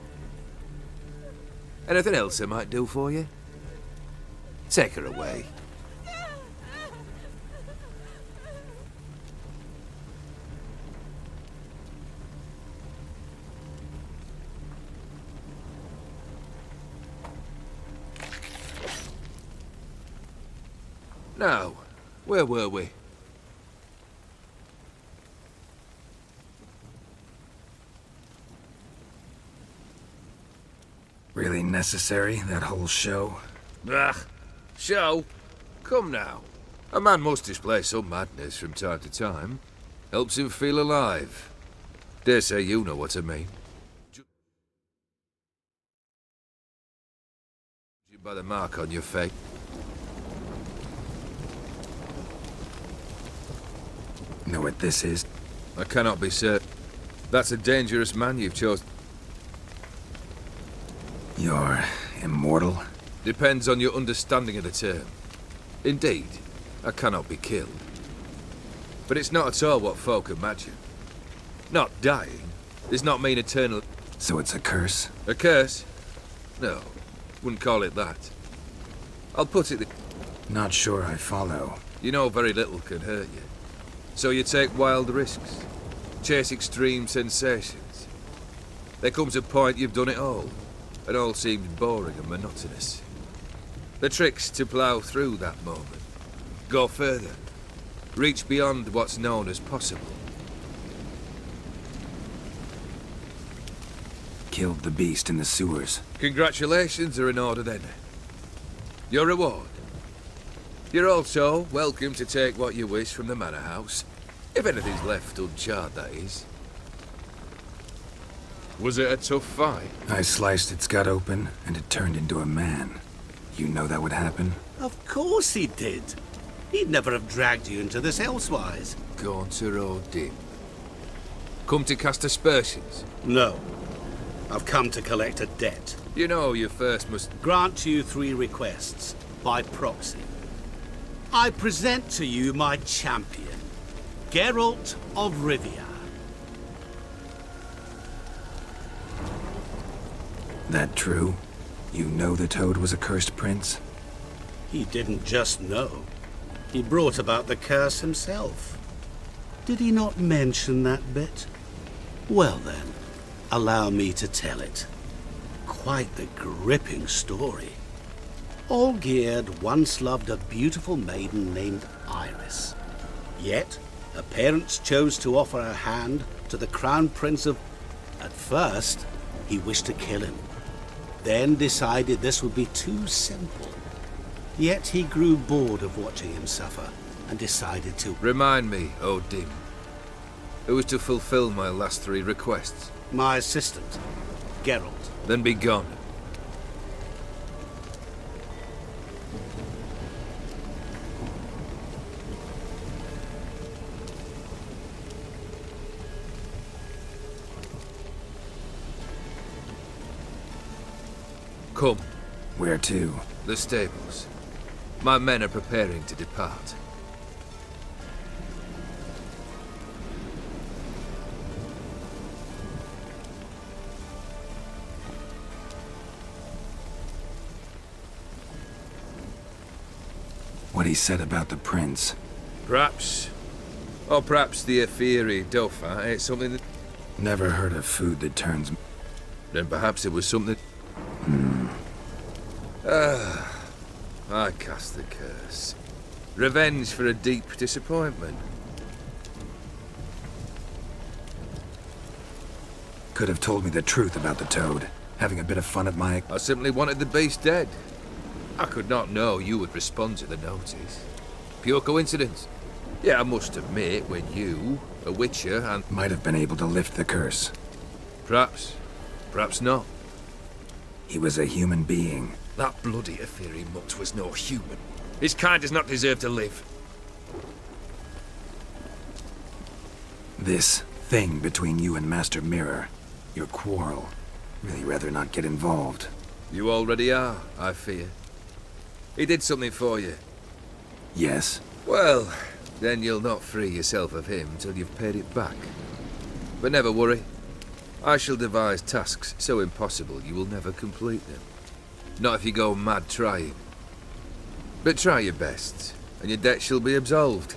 Speaker 18: Anything else I might do for you? Take her away. Now, where were we?
Speaker 8: Really necessary, that whole show?
Speaker 18: Ugh, show? Come now. A man must display some madness from time to time. Helps him feel alive. Dare say you know what I mean. Judging by the mark on your face.
Speaker 8: Know what this is?
Speaker 18: I cannot be certain. That's a dangerous man you've chosen.
Speaker 8: You're immortal?
Speaker 18: Depends on your understanding of the term. Indeed, I cannot be killed. But it's not at all what folk imagine. Not dying does not mean eternal.
Speaker 8: So it's a curse?
Speaker 18: A curse? No, wouldn't call it that. I'll put it.
Speaker 8: Not sure I follow.
Speaker 18: You know very little can hurt you. So you take wild risks, chase extreme sensations. There comes a point you've done it all, and all seems boring and monotonous. The trick's to plough through that moment, go further, reach beyond what's known as possible.
Speaker 8: Killed the beast in the sewers.
Speaker 18: Congratulations are in order then. Your reward. You're also welcome to take what you wish from the manor house. If anything's left uncharred, that is. Was it a tough fight?
Speaker 8: I sliced its gut open, and it turned into a man. You know that would happen?
Speaker 12: Of course he did. He'd never have dragged you into this elsewise.
Speaker 18: Gaunter O'Dim. Come to cast aspersions?
Speaker 12: No. I've come to collect a debt.
Speaker 18: You know you first must...
Speaker 12: Grant you 3 requests, by proxy. I present to you my champion, Geralt of Rivia.
Speaker 8: That true? You know the Toad was a cursed prince?
Speaker 12: He didn't just know. He brought about the curse himself. Did he not mention that bit? Well then, allow me to tell it. Quite the gripping story. Olgierd once loved a beautiful maiden named Iris. Yet, her parents chose to offer her hand to the Crown Prince of... At first, he wished to kill him. Then decided this would be too simple. Yet he grew bored of watching him suffer and decided to...
Speaker 18: Remind me, O'Dim. Who was to fulfill my last 3 requests?
Speaker 12: My assistant, Geralt.
Speaker 18: Then be gone. Come.
Speaker 8: Where to?
Speaker 18: The stables. My men are preparing to depart.
Speaker 8: What he said about the prince.
Speaker 18: Perhaps. Or perhaps the Aetheri Dauphin ate something that...
Speaker 8: Never heard of food that turns...
Speaker 18: Then perhaps it was something... I cast the curse. Revenge for a deep disappointment.
Speaker 8: Could have told me the truth about the Toad. Having a bit of fun at my...
Speaker 18: I simply wanted the beast dead. I could not know you would respond to the notice. Pure coincidence. Yeah, I must admit, when you, a witcher, and...
Speaker 8: Might have been able to lift the curse.
Speaker 18: Perhaps. Perhaps not.
Speaker 8: He was a human being.
Speaker 18: That bloody Aetheri mutt was no human. His kind does not deserve to live.
Speaker 8: This thing between you and Master Mirror, your quarrel, really rather not get involved.
Speaker 18: You already are, I fear. He did something for you.
Speaker 8: Yes?
Speaker 18: Well, then you'll not free yourself of him till you've paid it back. But never worry. I shall devise tasks so impossible you will never complete them. Not if you go mad trying. But try your best, and your debt shall be absolved,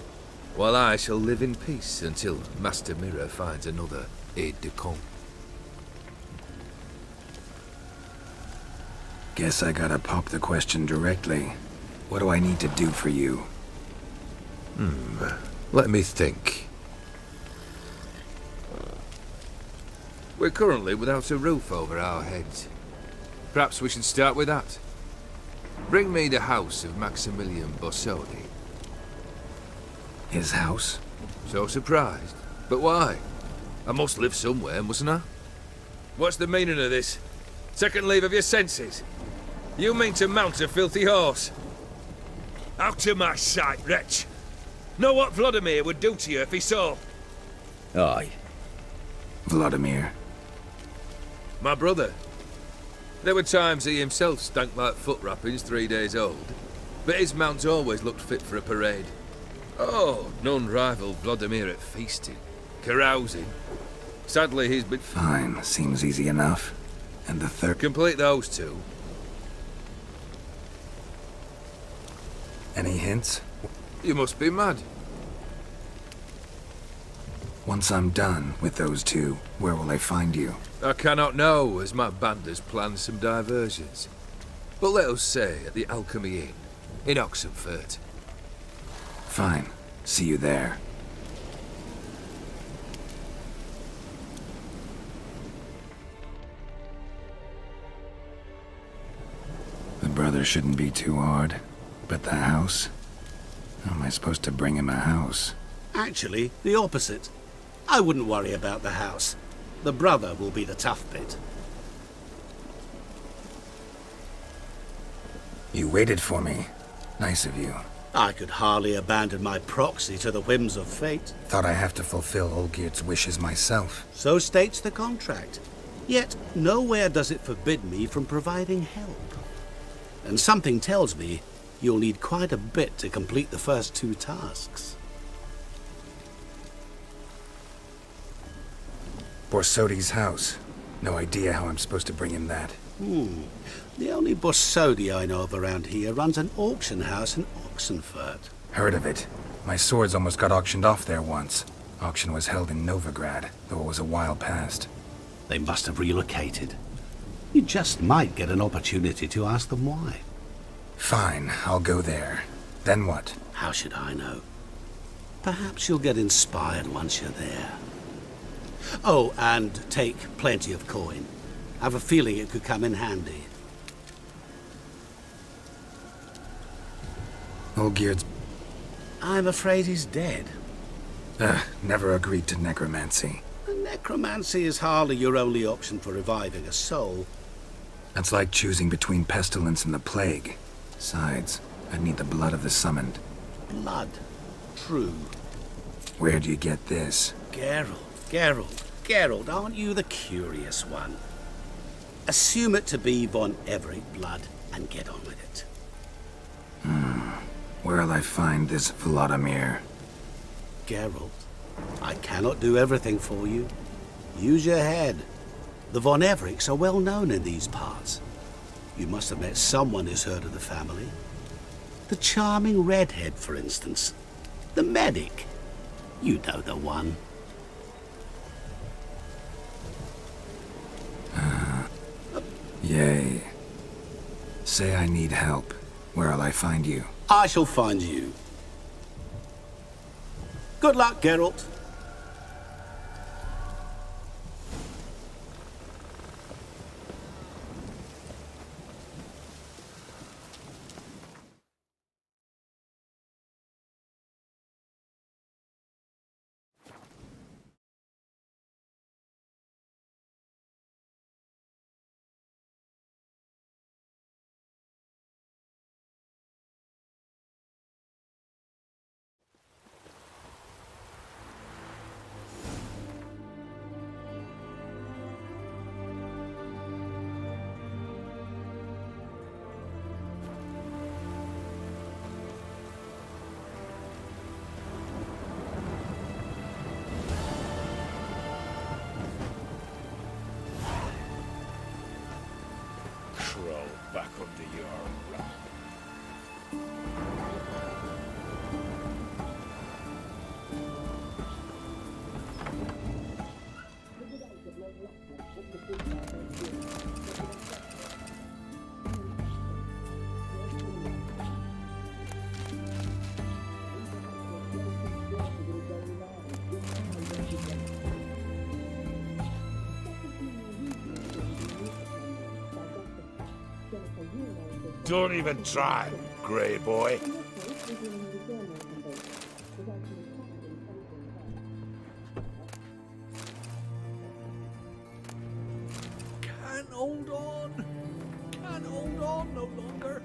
Speaker 18: while I shall live in peace until Master Mirror finds another aide-de-camp.
Speaker 8: Guess I gotta pop the question directly. What do I need to do for you?
Speaker 18: Let me think. We're currently without a roof over our heads. Perhaps we should start with that. Bring me the house of Maximilian Borsodi.
Speaker 8: His house?
Speaker 18: So surprised. But why? I must live somewhere, mustn't I? What's the meaning of this? Second leave of your senses? You mean to mount a filthy horse? Out of my sight, wretch! Know what Vladimir would do to you if he saw?
Speaker 8: Aye. Vladimir.
Speaker 18: My brother. There were times he himself stank like foot wrappings 3 days old, but his mount always looked fit for a parade. Oh, none rivaled Vladimir at feasting, carousing. Sadly, he's been...
Speaker 8: Fine, seems easy enough. And the third...
Speaker 18: Complete those two.
Speaker 8: Any hints?
Speaker 18: You must be mad.
Speaker 8: Once I'm done with those two, where will I find you?
Speaker 18: I cannot know, as my band has planned some diversions. But let us say at the Alchemy Inn, in Oxenfurt.
Speaker 8: Fine. See you there. The brother shouldn't be too hard. But the house? How am I supposed to bring him a house?
Speaker 12: Actually, the opposite. I wouldn't worry about the house. The brother will be the tough bit.
Speaker 8: You waited for me. Nice of you.
Speaker 12: I could hardly abandon my proxy to the whims of fate.
Speaker 8: Thought I have to fulfill Olgierd's wishes myself.
Speaker 12: So states the contract. Yet, nowhere does it forbid me from providing help. And something tells me you'll need quite a bit to complete the first 2 tasks.
Speaker 8: Borsodi's house. No idea how I'm supposed to bring him that.
Speaker 12: The only Borsodi I know of around here runs an auction house in Oxenfurt.
Speaker 8: Heard of it. My swords almost got auctioned off there once. Auction was held in Novigrad, though it was a while past.
Speaker 12: They must have relocated. You just might get an opportunity to ask them why.
Speaker 8: Fine, I'll go there. Then what?
Speaker 12: How should I know? Perhaps you'll get inspired once you're there. Oh, and take plenty of coin. I have a feeling it could come in handy.
Speaker 8: Olgierd's...
Speaker 12: I'm afraid he's dead.
Speaker 8: Never agreed to necromancy.
Speaker 12: Necromancy is hardly your only option for reviving a soul.
Speaker 8: That's like choosing between pestilence and the plague. Besides, I'd need the blood of the summoned.
Speaker 12: Blood. True.
Speaker 8: Where'd you get this?
Speaker 12: Geralt, aren't you the curious one? Assume it to be von Everett blood and get on with it.
Speaker 8: Where'll I find this Vladimir?
Speaker 12: Geralt, I cannot do everything for you. Use your head. The von Evericks are well known in these parts. You must have met someone who's heard of the family. The charming redhead, for instance. The medic. You know the one.
Speaker 8: Yay. Say I need help. Where'll I find you?
Speaker 12: I shall find you. Good luck, Geralt.
Speaker 9: Crawl back under your rock. Don't even try, Grey boy.
Speaker 2: Can't hold on. Can't hold on no longer.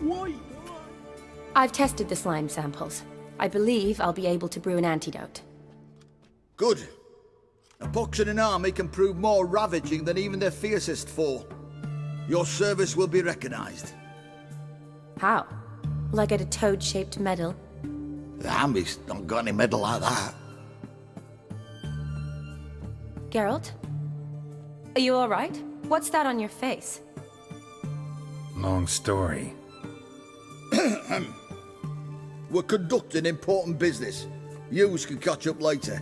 Speaker 2: Why?
Speaker 7: I've tested the slime samples. I believe I'll be able to brew an antidote.
Speaker 4: Good. A pox in an army can prove more ravaging than even their fiercest foe. Your service will be recognized.
Speaker 7: How? Will I get a toad-shaped medal?
Speaker 4: The army's not got any medal like that.
Speaker 7: Geralt? Are you alright? What's that on your face?
Speaker 8: Long story.
Speaker 4: We're conducting important business. Yous can catch up later.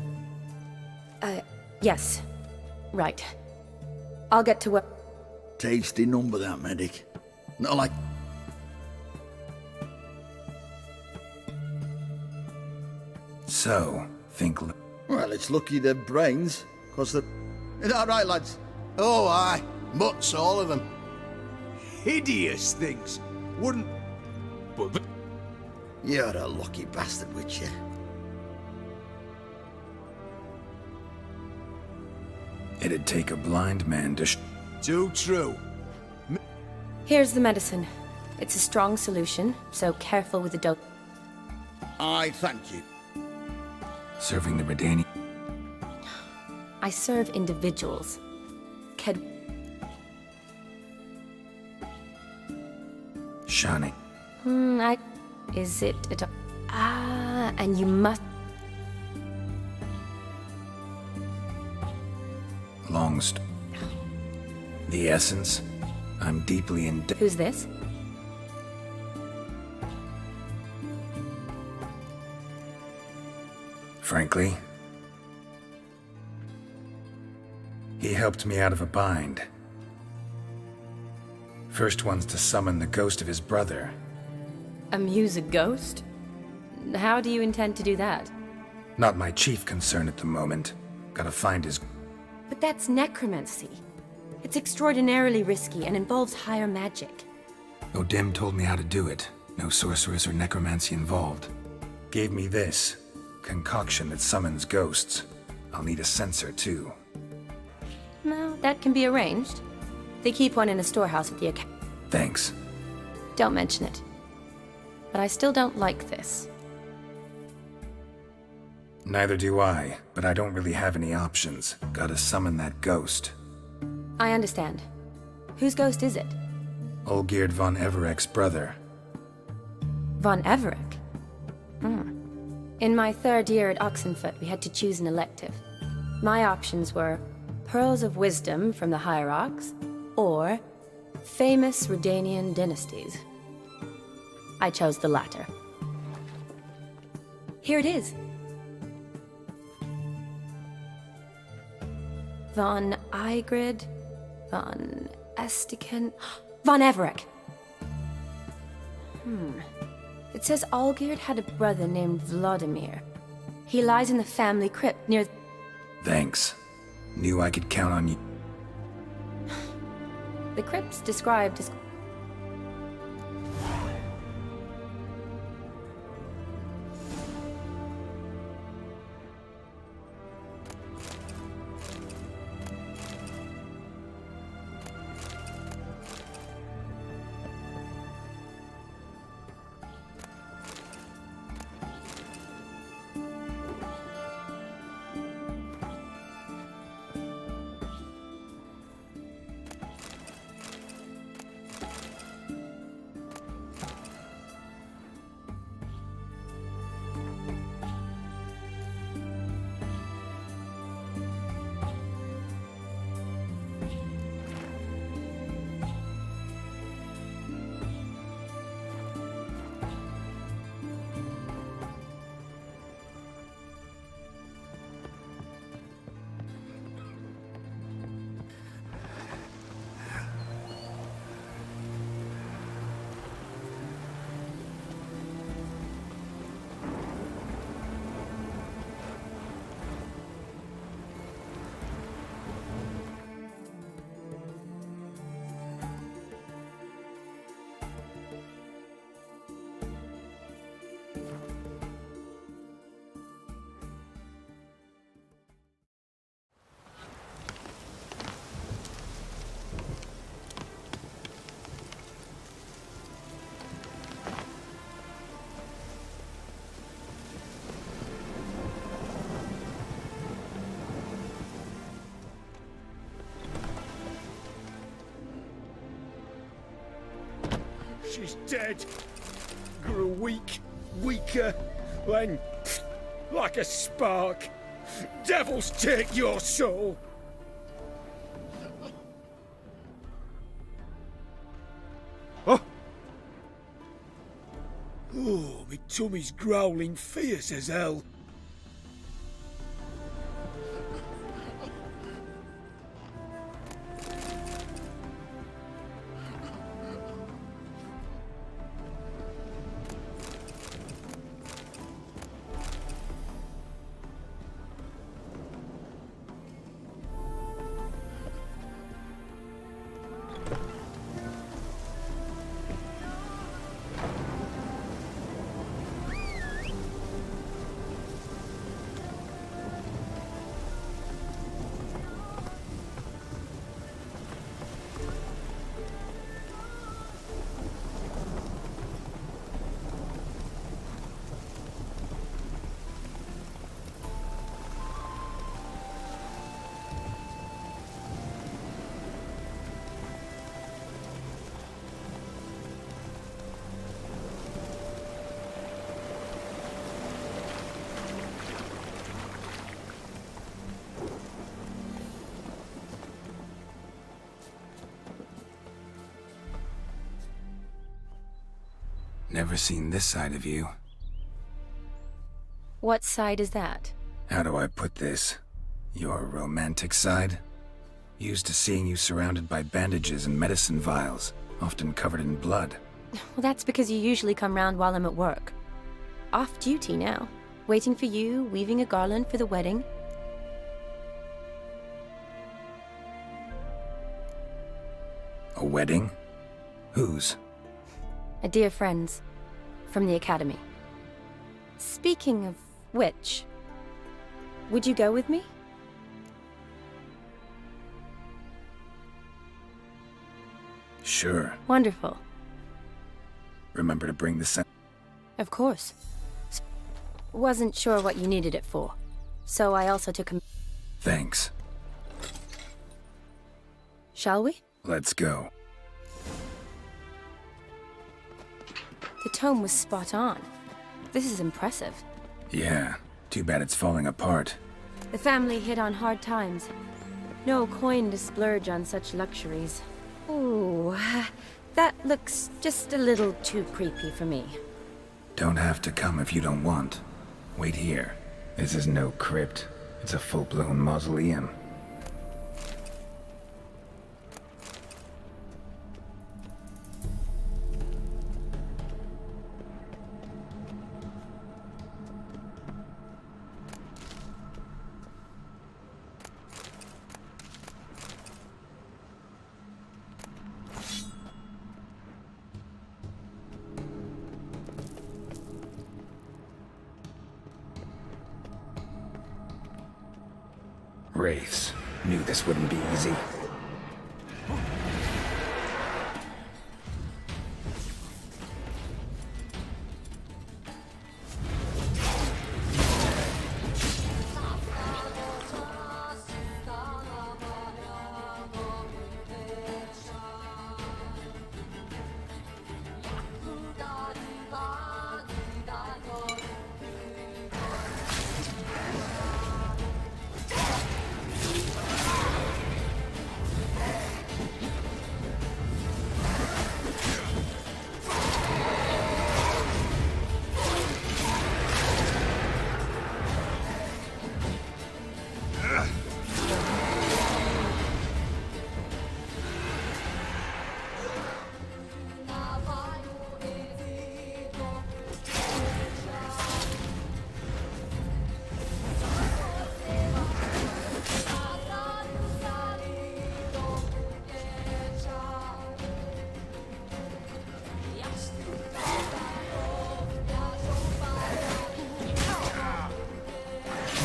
Speaker 7: Yes. Right. I'll get to work.
Speaker 4: Tasty number, that, medic. Not like...
Speaker 8: So, think...
Speaker 4: Well, it's lucky they're brains, 'cause they're... All right, lads. Oh, aye. Mutts, all of them.
Speaker 9: Hideous things. Wouldn't... But...
Speaker 4: You're a lucky bastard, Witcher.
Speaker 8: It'd take a blind man to
Speaker 9: Too true.
Speaker 7: Here's the medicine. It's a strong solution, so careful with the dose.
Speaker 4: I thank you.
Speaker 8: Serving the Redani.
Speaker 7: I serve individuals.
Speaker 8: Shani.
Speaker 7: Is it and you must...
Speaker 8: The essence. I'm deeply in...
Speaker 7: Who's this?
Speaker 8: Frankly, he helped me out of a bind. First one's to summon the ghost of his brother.
Speaker 7: Amuse a ghost? How do you intend to do that?
Speaker 8: Not my chief concern at the moment. Gotta find his...
Speaker 7: But that's necromancy. It's extraordinarily risky and involves higher magic.
Speaker 8: Odim told me how to do it. No sorceress or necromancy involved. Gave me this. Concoction that summons ghosts. I'll need a censer, too.
Speaker 7: No, that can be arranged. They keep one in a storehouse at the
Speaker 8: Thanks.
Speaker 7: Don't mention it. But I still don't like this.
Speaker 8: Neither do I, but I don't really have any options. Gotta summon that ghost.
Speaker 7: I understand. Whose ghost is it?
Speaker 8: Olgierd von Everek's brother.
Speaker 7: Von Everek? In my third year at Oxenfoot, we had to choose an elective. My options were Pearls of Wisdom from the Hierarchs, or Famous Redanian Dynasties. I chose the latter. Here it is. Von Igrid, Von Estiken, Von Everek. It says Olgierd had a brother named Vladimir. He lies in the family crypt near...
Speaker 8: Thanks. Knew I could count on you.
Speaker 7: The crypt's described as...
Speaker 13: she's dead. Grew weak, weaker, then like a spark. Devils take your soul. Oh, me tummy's growling fierce as hell.
Speaker 8: Never seen this side of you.
Speaker 7: What side is that?
Speaker 8: How do I put this? Your romantic side? Used to seeing you surrounded by bandages and medicine vials, often covered in blood.
Speaker 7: Well, that's because you usually come round while I'm at work. Off duty now. Waiting for you, weaving a garland for the wedding.
Speaker 8: A wedding? Whose?
Speaker 7: A dear friend's. From the academy. Speaking of which, would you go with me?
Speaker 8: Sure.
Speaker 7: Wonderful.
Speaker 8: Remember to bring the
Speaker 7: Of course. Wasn't sure what you needed it for, so I also took a...
Speaker 8: Thanks.
Speaker 7: Shall we?
Speaker 8: Let's go.
Speaker 7: The tome was spot on. This is impressive.
Speaker 8: Yeah, too bad it's falling apart.
Speaker 7: The family hit on hard times. No coin to splurge on such luxuries. Ooh, that looks just a little too creepy for me.
Speaker 8: Don't have to come if you don't want. Wait here. This is no crypt. It's a full-blown mausoleum. Wraiths. Knew this wouldn't be easy.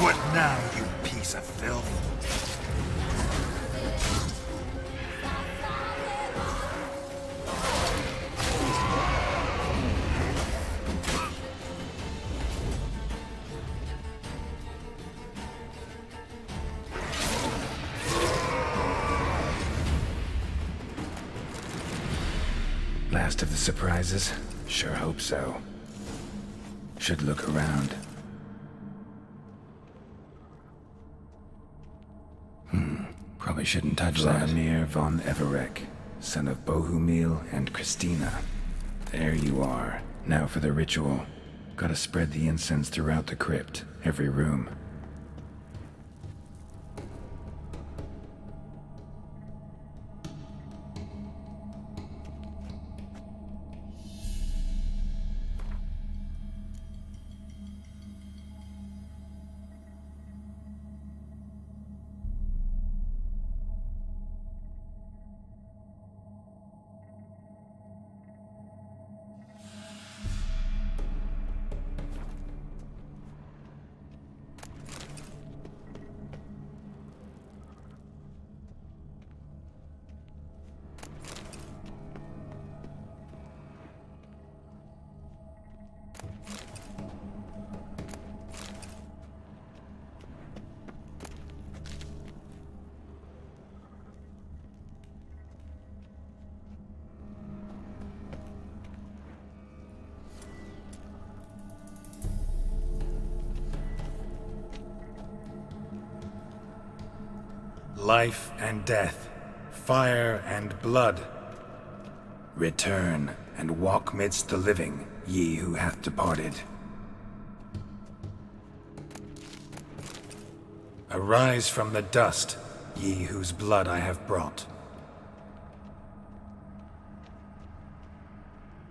Speaker 9: What now, you piece of filth?
Speaker 8: Last of the surprises? Sure hope so. Should look around. Probably shouldn't touch Vladimir von Everek, son of Bohumil and Christina. There you are. Now for the ritual. Gotta spread the incense throughout the crypt, every room.
Speaker 3: Life and death, fire and blood.
Speaker 8: Return and walk midst the living, ye who hath departed.
Speaker 3: Arise from the dust, ye whose blood I have brought.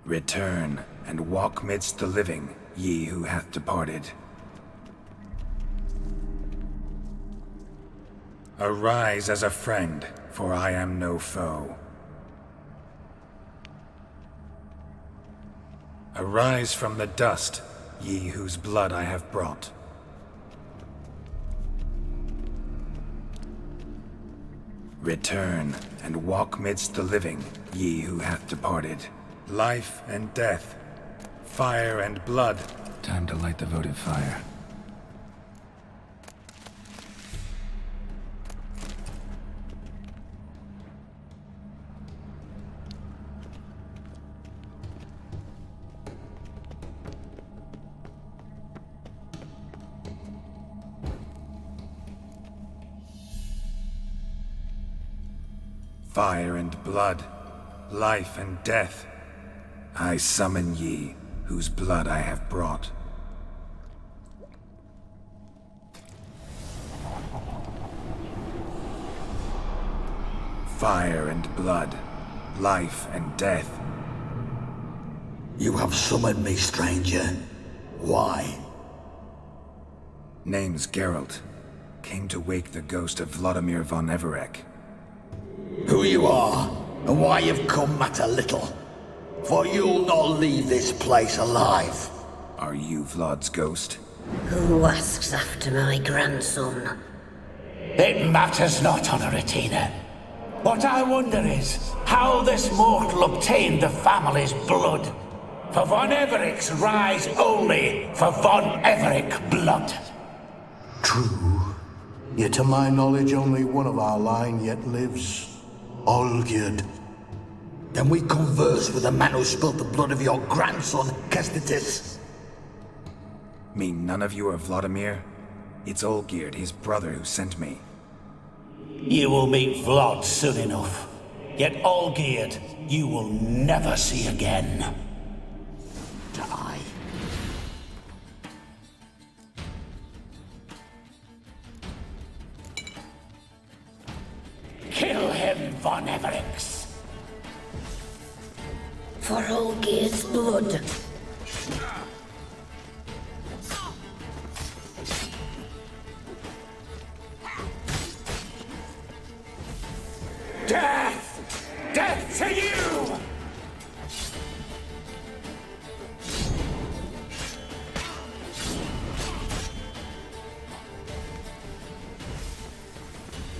Speaker 8: Return and walk midst the living, ye who hath departed.
Speaker 3: Arise as a friend, for I am no foe. Arise from the dust, ye whose blood I have brought.
Speaker 8: Return and walk midst the living, ye who hath departed.
Speaker 3: Life and death, fire and blood.
Speaker 8: Time to light the votive fire.
Speaker 3: Fire and blood, life and death.
Speaker 8: I summon ye, whose blood I have brought. Fire and blood, life and death.
Speaker 4: You have summoned me, stranger. Why?
Speaker 8: Name's Geralt. Came to wake the ghost of Vladimir von Everek.
Speaker 4: Who you are, and why you've come matter little. For you'll not leave this place alive.
Speaker 8: Are you Vlad's ghost?
Speaker 17: Who asks after my grandson?
Speaker 12: It matters not, Honoratina. What I wonder is how this mortal obtained the family's blood. For von Everek's rise only for von Everek blood.
Speaker 19: True. Yet to my knowledge, only one of our line yet lives. Olgierd.
Speaker 4: Then we converse with the man who spilt the blood of your grandson, Kestitis.
Speaker 8: Mean none of you are Vladimir? It's Olgierd, his brother, who sent me.
Speaker 12: You will meet Vlad soon enough. Yet Olgierd, you will never see again.
Speaker 4: Die.
Speaker 12: Kill him, von Evereks.
Speaker 17: For Olgierd's blood.
Speaker 12: Death! Death to you!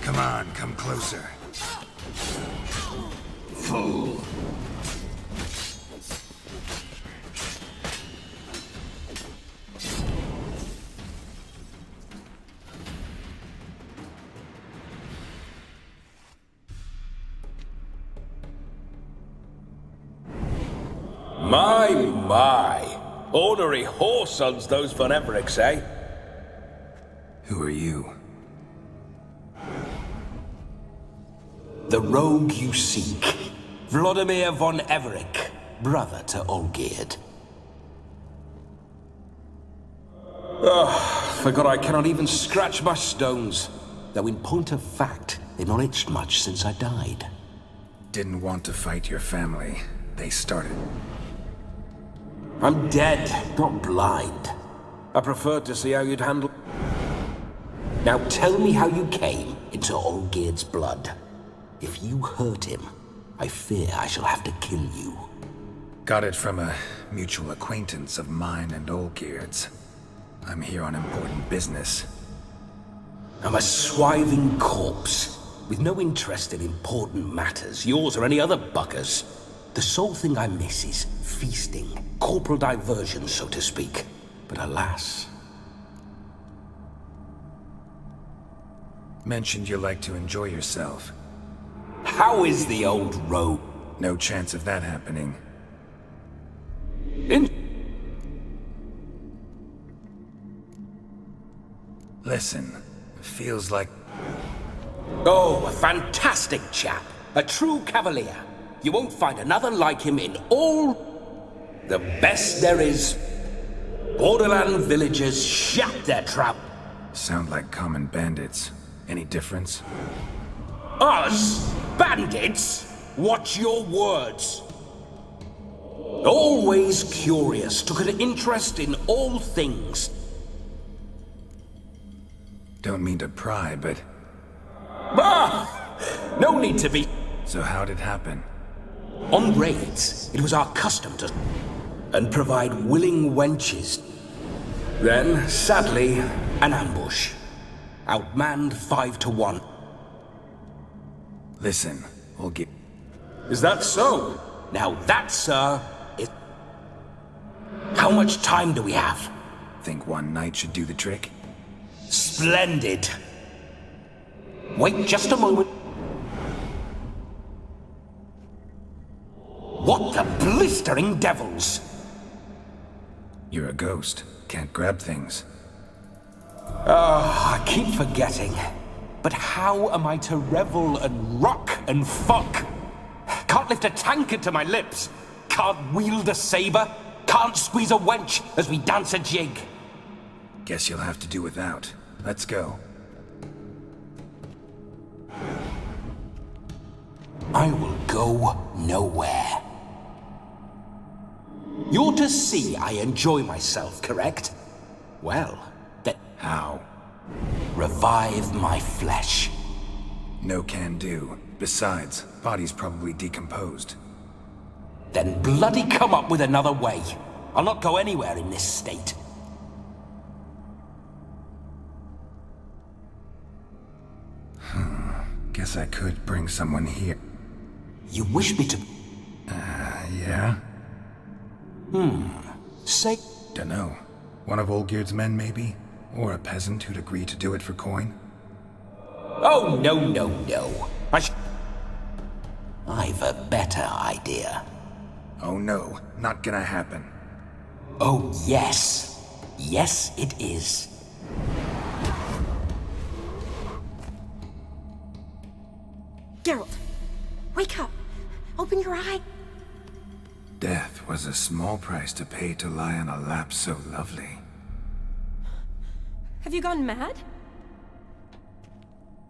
Speaker 3: Come on, come closer.
Speaker 4: Fool.
Speaker 20: My. Ornery whoresons those Von Evericks, eh?
Speaker 3: Who are you?
Speaker 20: The rogue you seek. Vladimir von Everick, brother to Olgierd. Forgot I cannot even scratch my stones. Though in point of fact, they've not itched much since I died.
Speaker 3: Didn't want to fight your family. They started.
Speaker 20: I'm dead, not blind. I preferred to see how you'd handle... Now tell me how you came into Olgierd's blood. If you hurt him, I fear I shall have to kill you.
Speaker 3: Got it from a mutual acquaintance of mine and Olgierd's. I'm here on important business.
Speaker 20: I'm a swiving corpse, with no interest in important matters, yours or any other buggers. The sole thing I miss is feasting, corporal diversion, so to speak. But alas...
Speaker 3: Mentioned you like to enjoy yourself.
Speaker 20: How is the old rogue?
Speaker 3: No chance of that happening. Listen, feels like...
Speaker 20: Oh, a fantastic chap. A true cavalier. You won't find another like him in all... The best there is. Borderland villagers shut their trap.
Speaker 3: Sound like common bandits. Any difference?
Speaker 20: Us? Bandits? Watch your words. Always curious, took an interest in all things.
Speaker 3: Don't mean to pry, but...
Speaker 20: No need to be...
Speaker 3: So how'd it happen?
Speaker 20: On raids, it was our custom to... and provide willing wenches. Then, sadly, an ambush. Outmanned 5 to 1.
Speaker 3: Listen, we'll get...
Speaker 20: Is that so? Now that, sir, is... How much time do we have?
Speaker 3: Think one night should do the trick?
Speaker 20: Splendid. Wait just a moment. What the blistering devils?
Speaker 3: You're a ghost. Can't grab things.
Speaker 20: I keep forgetting. But how am I to revel and rock and fuck? Can't lift a tankard to my lips. Can't wield a saber. Can't squeeze a wench as we dance a jig.
Speaker 3: Guess you'll have to do without. Let's go.
Speaker 20: I will go nowhere. You're to see I enjoy myself, correct? Well, then...
Speaker 3: How?
Speaker 20: Revive my flesh.
Speaker 3: No can do. Besides, body's probably decomposed.
Speaker 20: Then bloody come up with another way. I'll not go anywhere in this state.
Speaker 3: Guess I could bring someone here.
Speaker 20: You wish me to...
Speaker 3: Yeah?
Speaker 20: Say...
Speaker 3: Dunno. One of Olgierd's men, maybe? Or a peasant who'd agree to do it for coin?
Speaker 20: Oh, no. I've a better idea.
Speaker 3: Oh no, not gonna happen.
Speaker 20: Oh, yes. Yes, it is.
Speaker 7: Geralt, wake up. Open your eye.
Speaker 3: Death was a small price to pay to lie on a lap so lovely.
Speaker 7: Have you gone mad?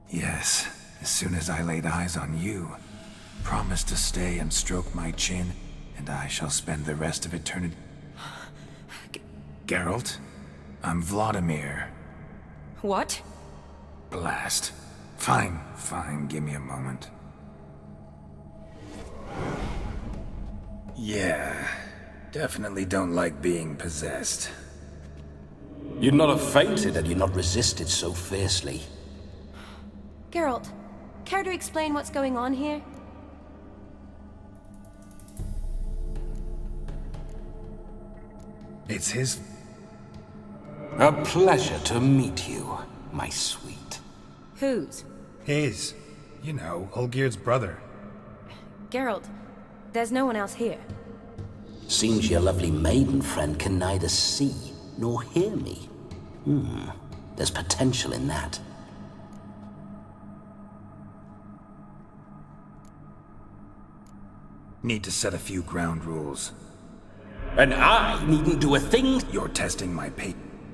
Speaker 3: Yes, as soon as I laid eyes on you. Promise to stay and stroke my chin, and I shall spend the rest of eternity... Geralt, I'm Vladimir.
Speaker 7: What?
Speaker 3: Blast. Fine, give me a moment. Yeah, definitely don't like being possessed.
Speaker 20: You'd not have fainted had you not resisted so fiercely.
Speaker 7: Geralt, care to explain what's going on here?
Speaker 3: It's his...
Speaker 20: A pleasure to meet you, my sweet.
Speaker 7: Whose?
Speaker 3: His. You know, Olgierd's brother.
Speaker 7: Geralt, there's no one else here.
Speaker 20: Seems your lovely maiden friend can neither see nor hear me. There's potential in that.
Speaker 3: Need to set a few ground rules.
Speaker 20: And I needn't do a thing.
Speaker 3: You're testing my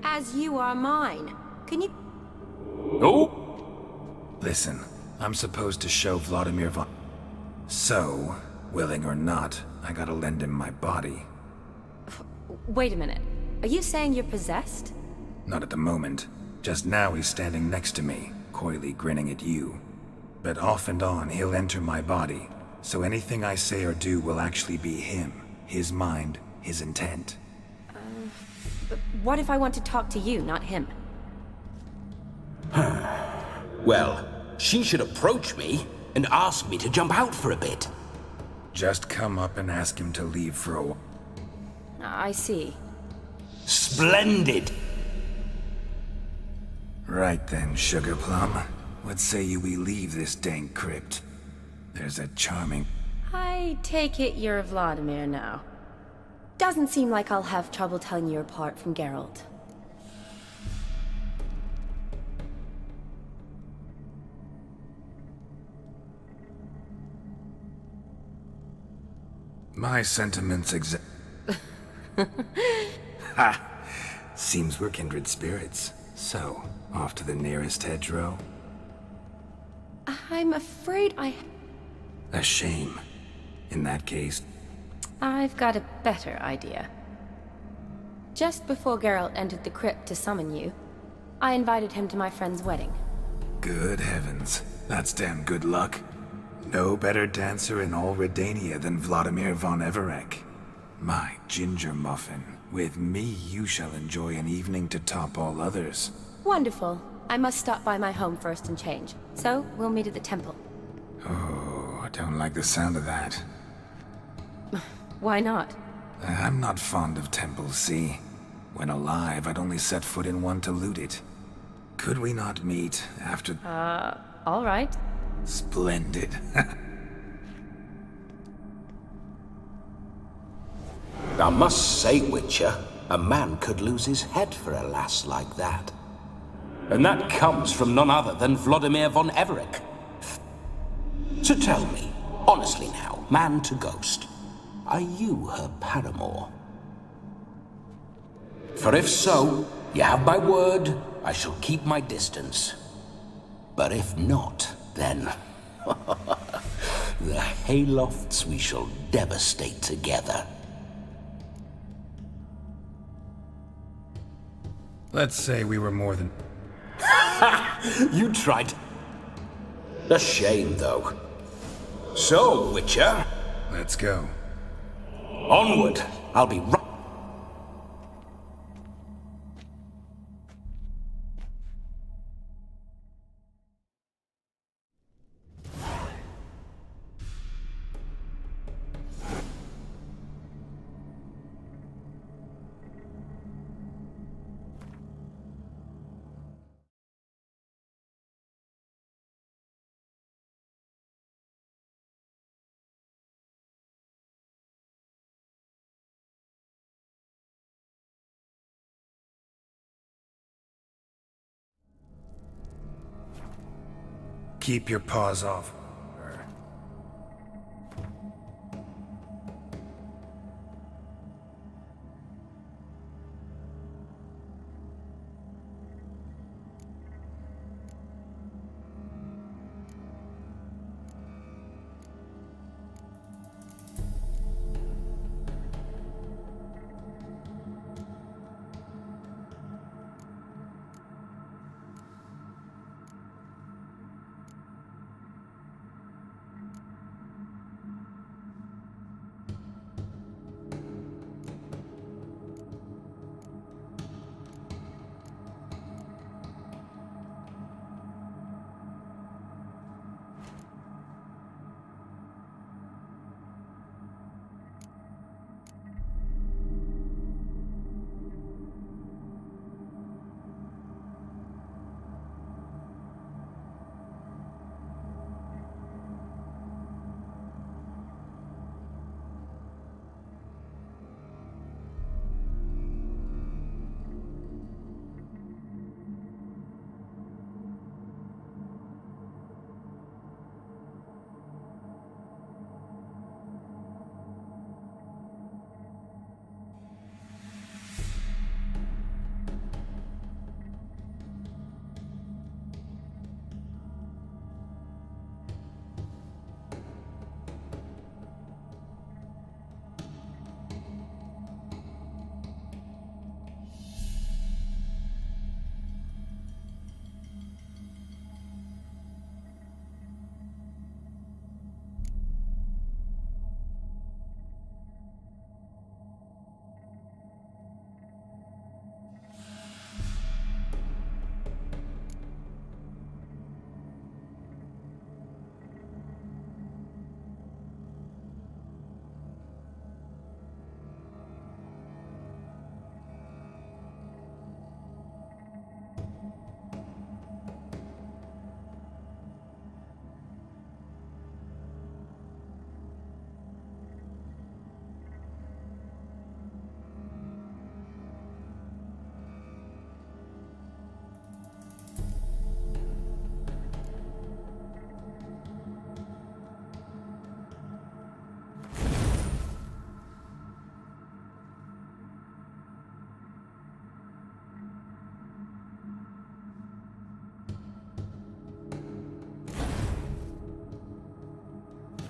Speaker 7: As you are mine. Can you...
Speaker 20: Oh?
Speaker 3: Listen, I'm supposed to show Vladimir von... So, willing or not, I gotta lend him my body.
Speaker 7: Wait a minute. Are you saying you're possessed?
Speaker 3: Not at the moment. Just now he's standing next to me, coyly grinning at you. But off and on, he'll enter my body. So anything I say or do will actually be him. His mind, his intent.
Speaker 7: But what if I want to talk to you, not him?
Speaker 20: Well, she should approach me and ask me to jump out for a bit.
Speaker 3: Just come up and ask him to leave for a while.
Speaker 7: I see.
Speaker 20: Splendid!
Speaker 3: Right then, Sugar Plum. What say you we leave this dank crypt? There's a charming...
Speaker 7: I take it you're Vladimir now. Doesn't seem like I'll have trouble telling you apart from Geralt.
Speaker 3: My sentiments Ha! Seems we're kindred spirits. So, off to the nearest hedgerow?
Speaker 7: I'm afraid
Speaker 3: A shame. In that case...
Speaker 7: I've got a better idea. Just before Geralt entered the crypt to summon you, I invited him to my friend's wedding.
Speaker 3: Good heavens. That's damn good luck. No better dancer in all Redania than Vladimir von Everec. My ginger muffin. With me, you shall enjoy an evening to top all others.
Speaker 7: Wonderful. I must stop by my home first and change. So, we'll meet at the temple.
Speaker 3: Oh, I don't like the sound of that.
Speaker 7: Why not?
Speaker 3: I'm not fond of temples, see? When alive, I'd only set foot in one to loot it. Could we not meet after...
Speaker 7: all right.
Speaker 3: Splendid.
Speaker 20: I must say, Witcher, a man could lose his head for a lass like that. And that comes from none other than Vladimir von Everec. So tell me, honestly now, man to ghost, are you her paramour? For if so, you have my word, I shall keep my distance. But if not, then... the haylofts we shall devastate together.
Speaker 3: Let's say we were more than...
Speaker 20: You tried. A shame, though. So, Witcher...
Speaker 3: Let's go.
Speaker 20: Onward! I'll be right...
Speaker 3: Keep your paws off.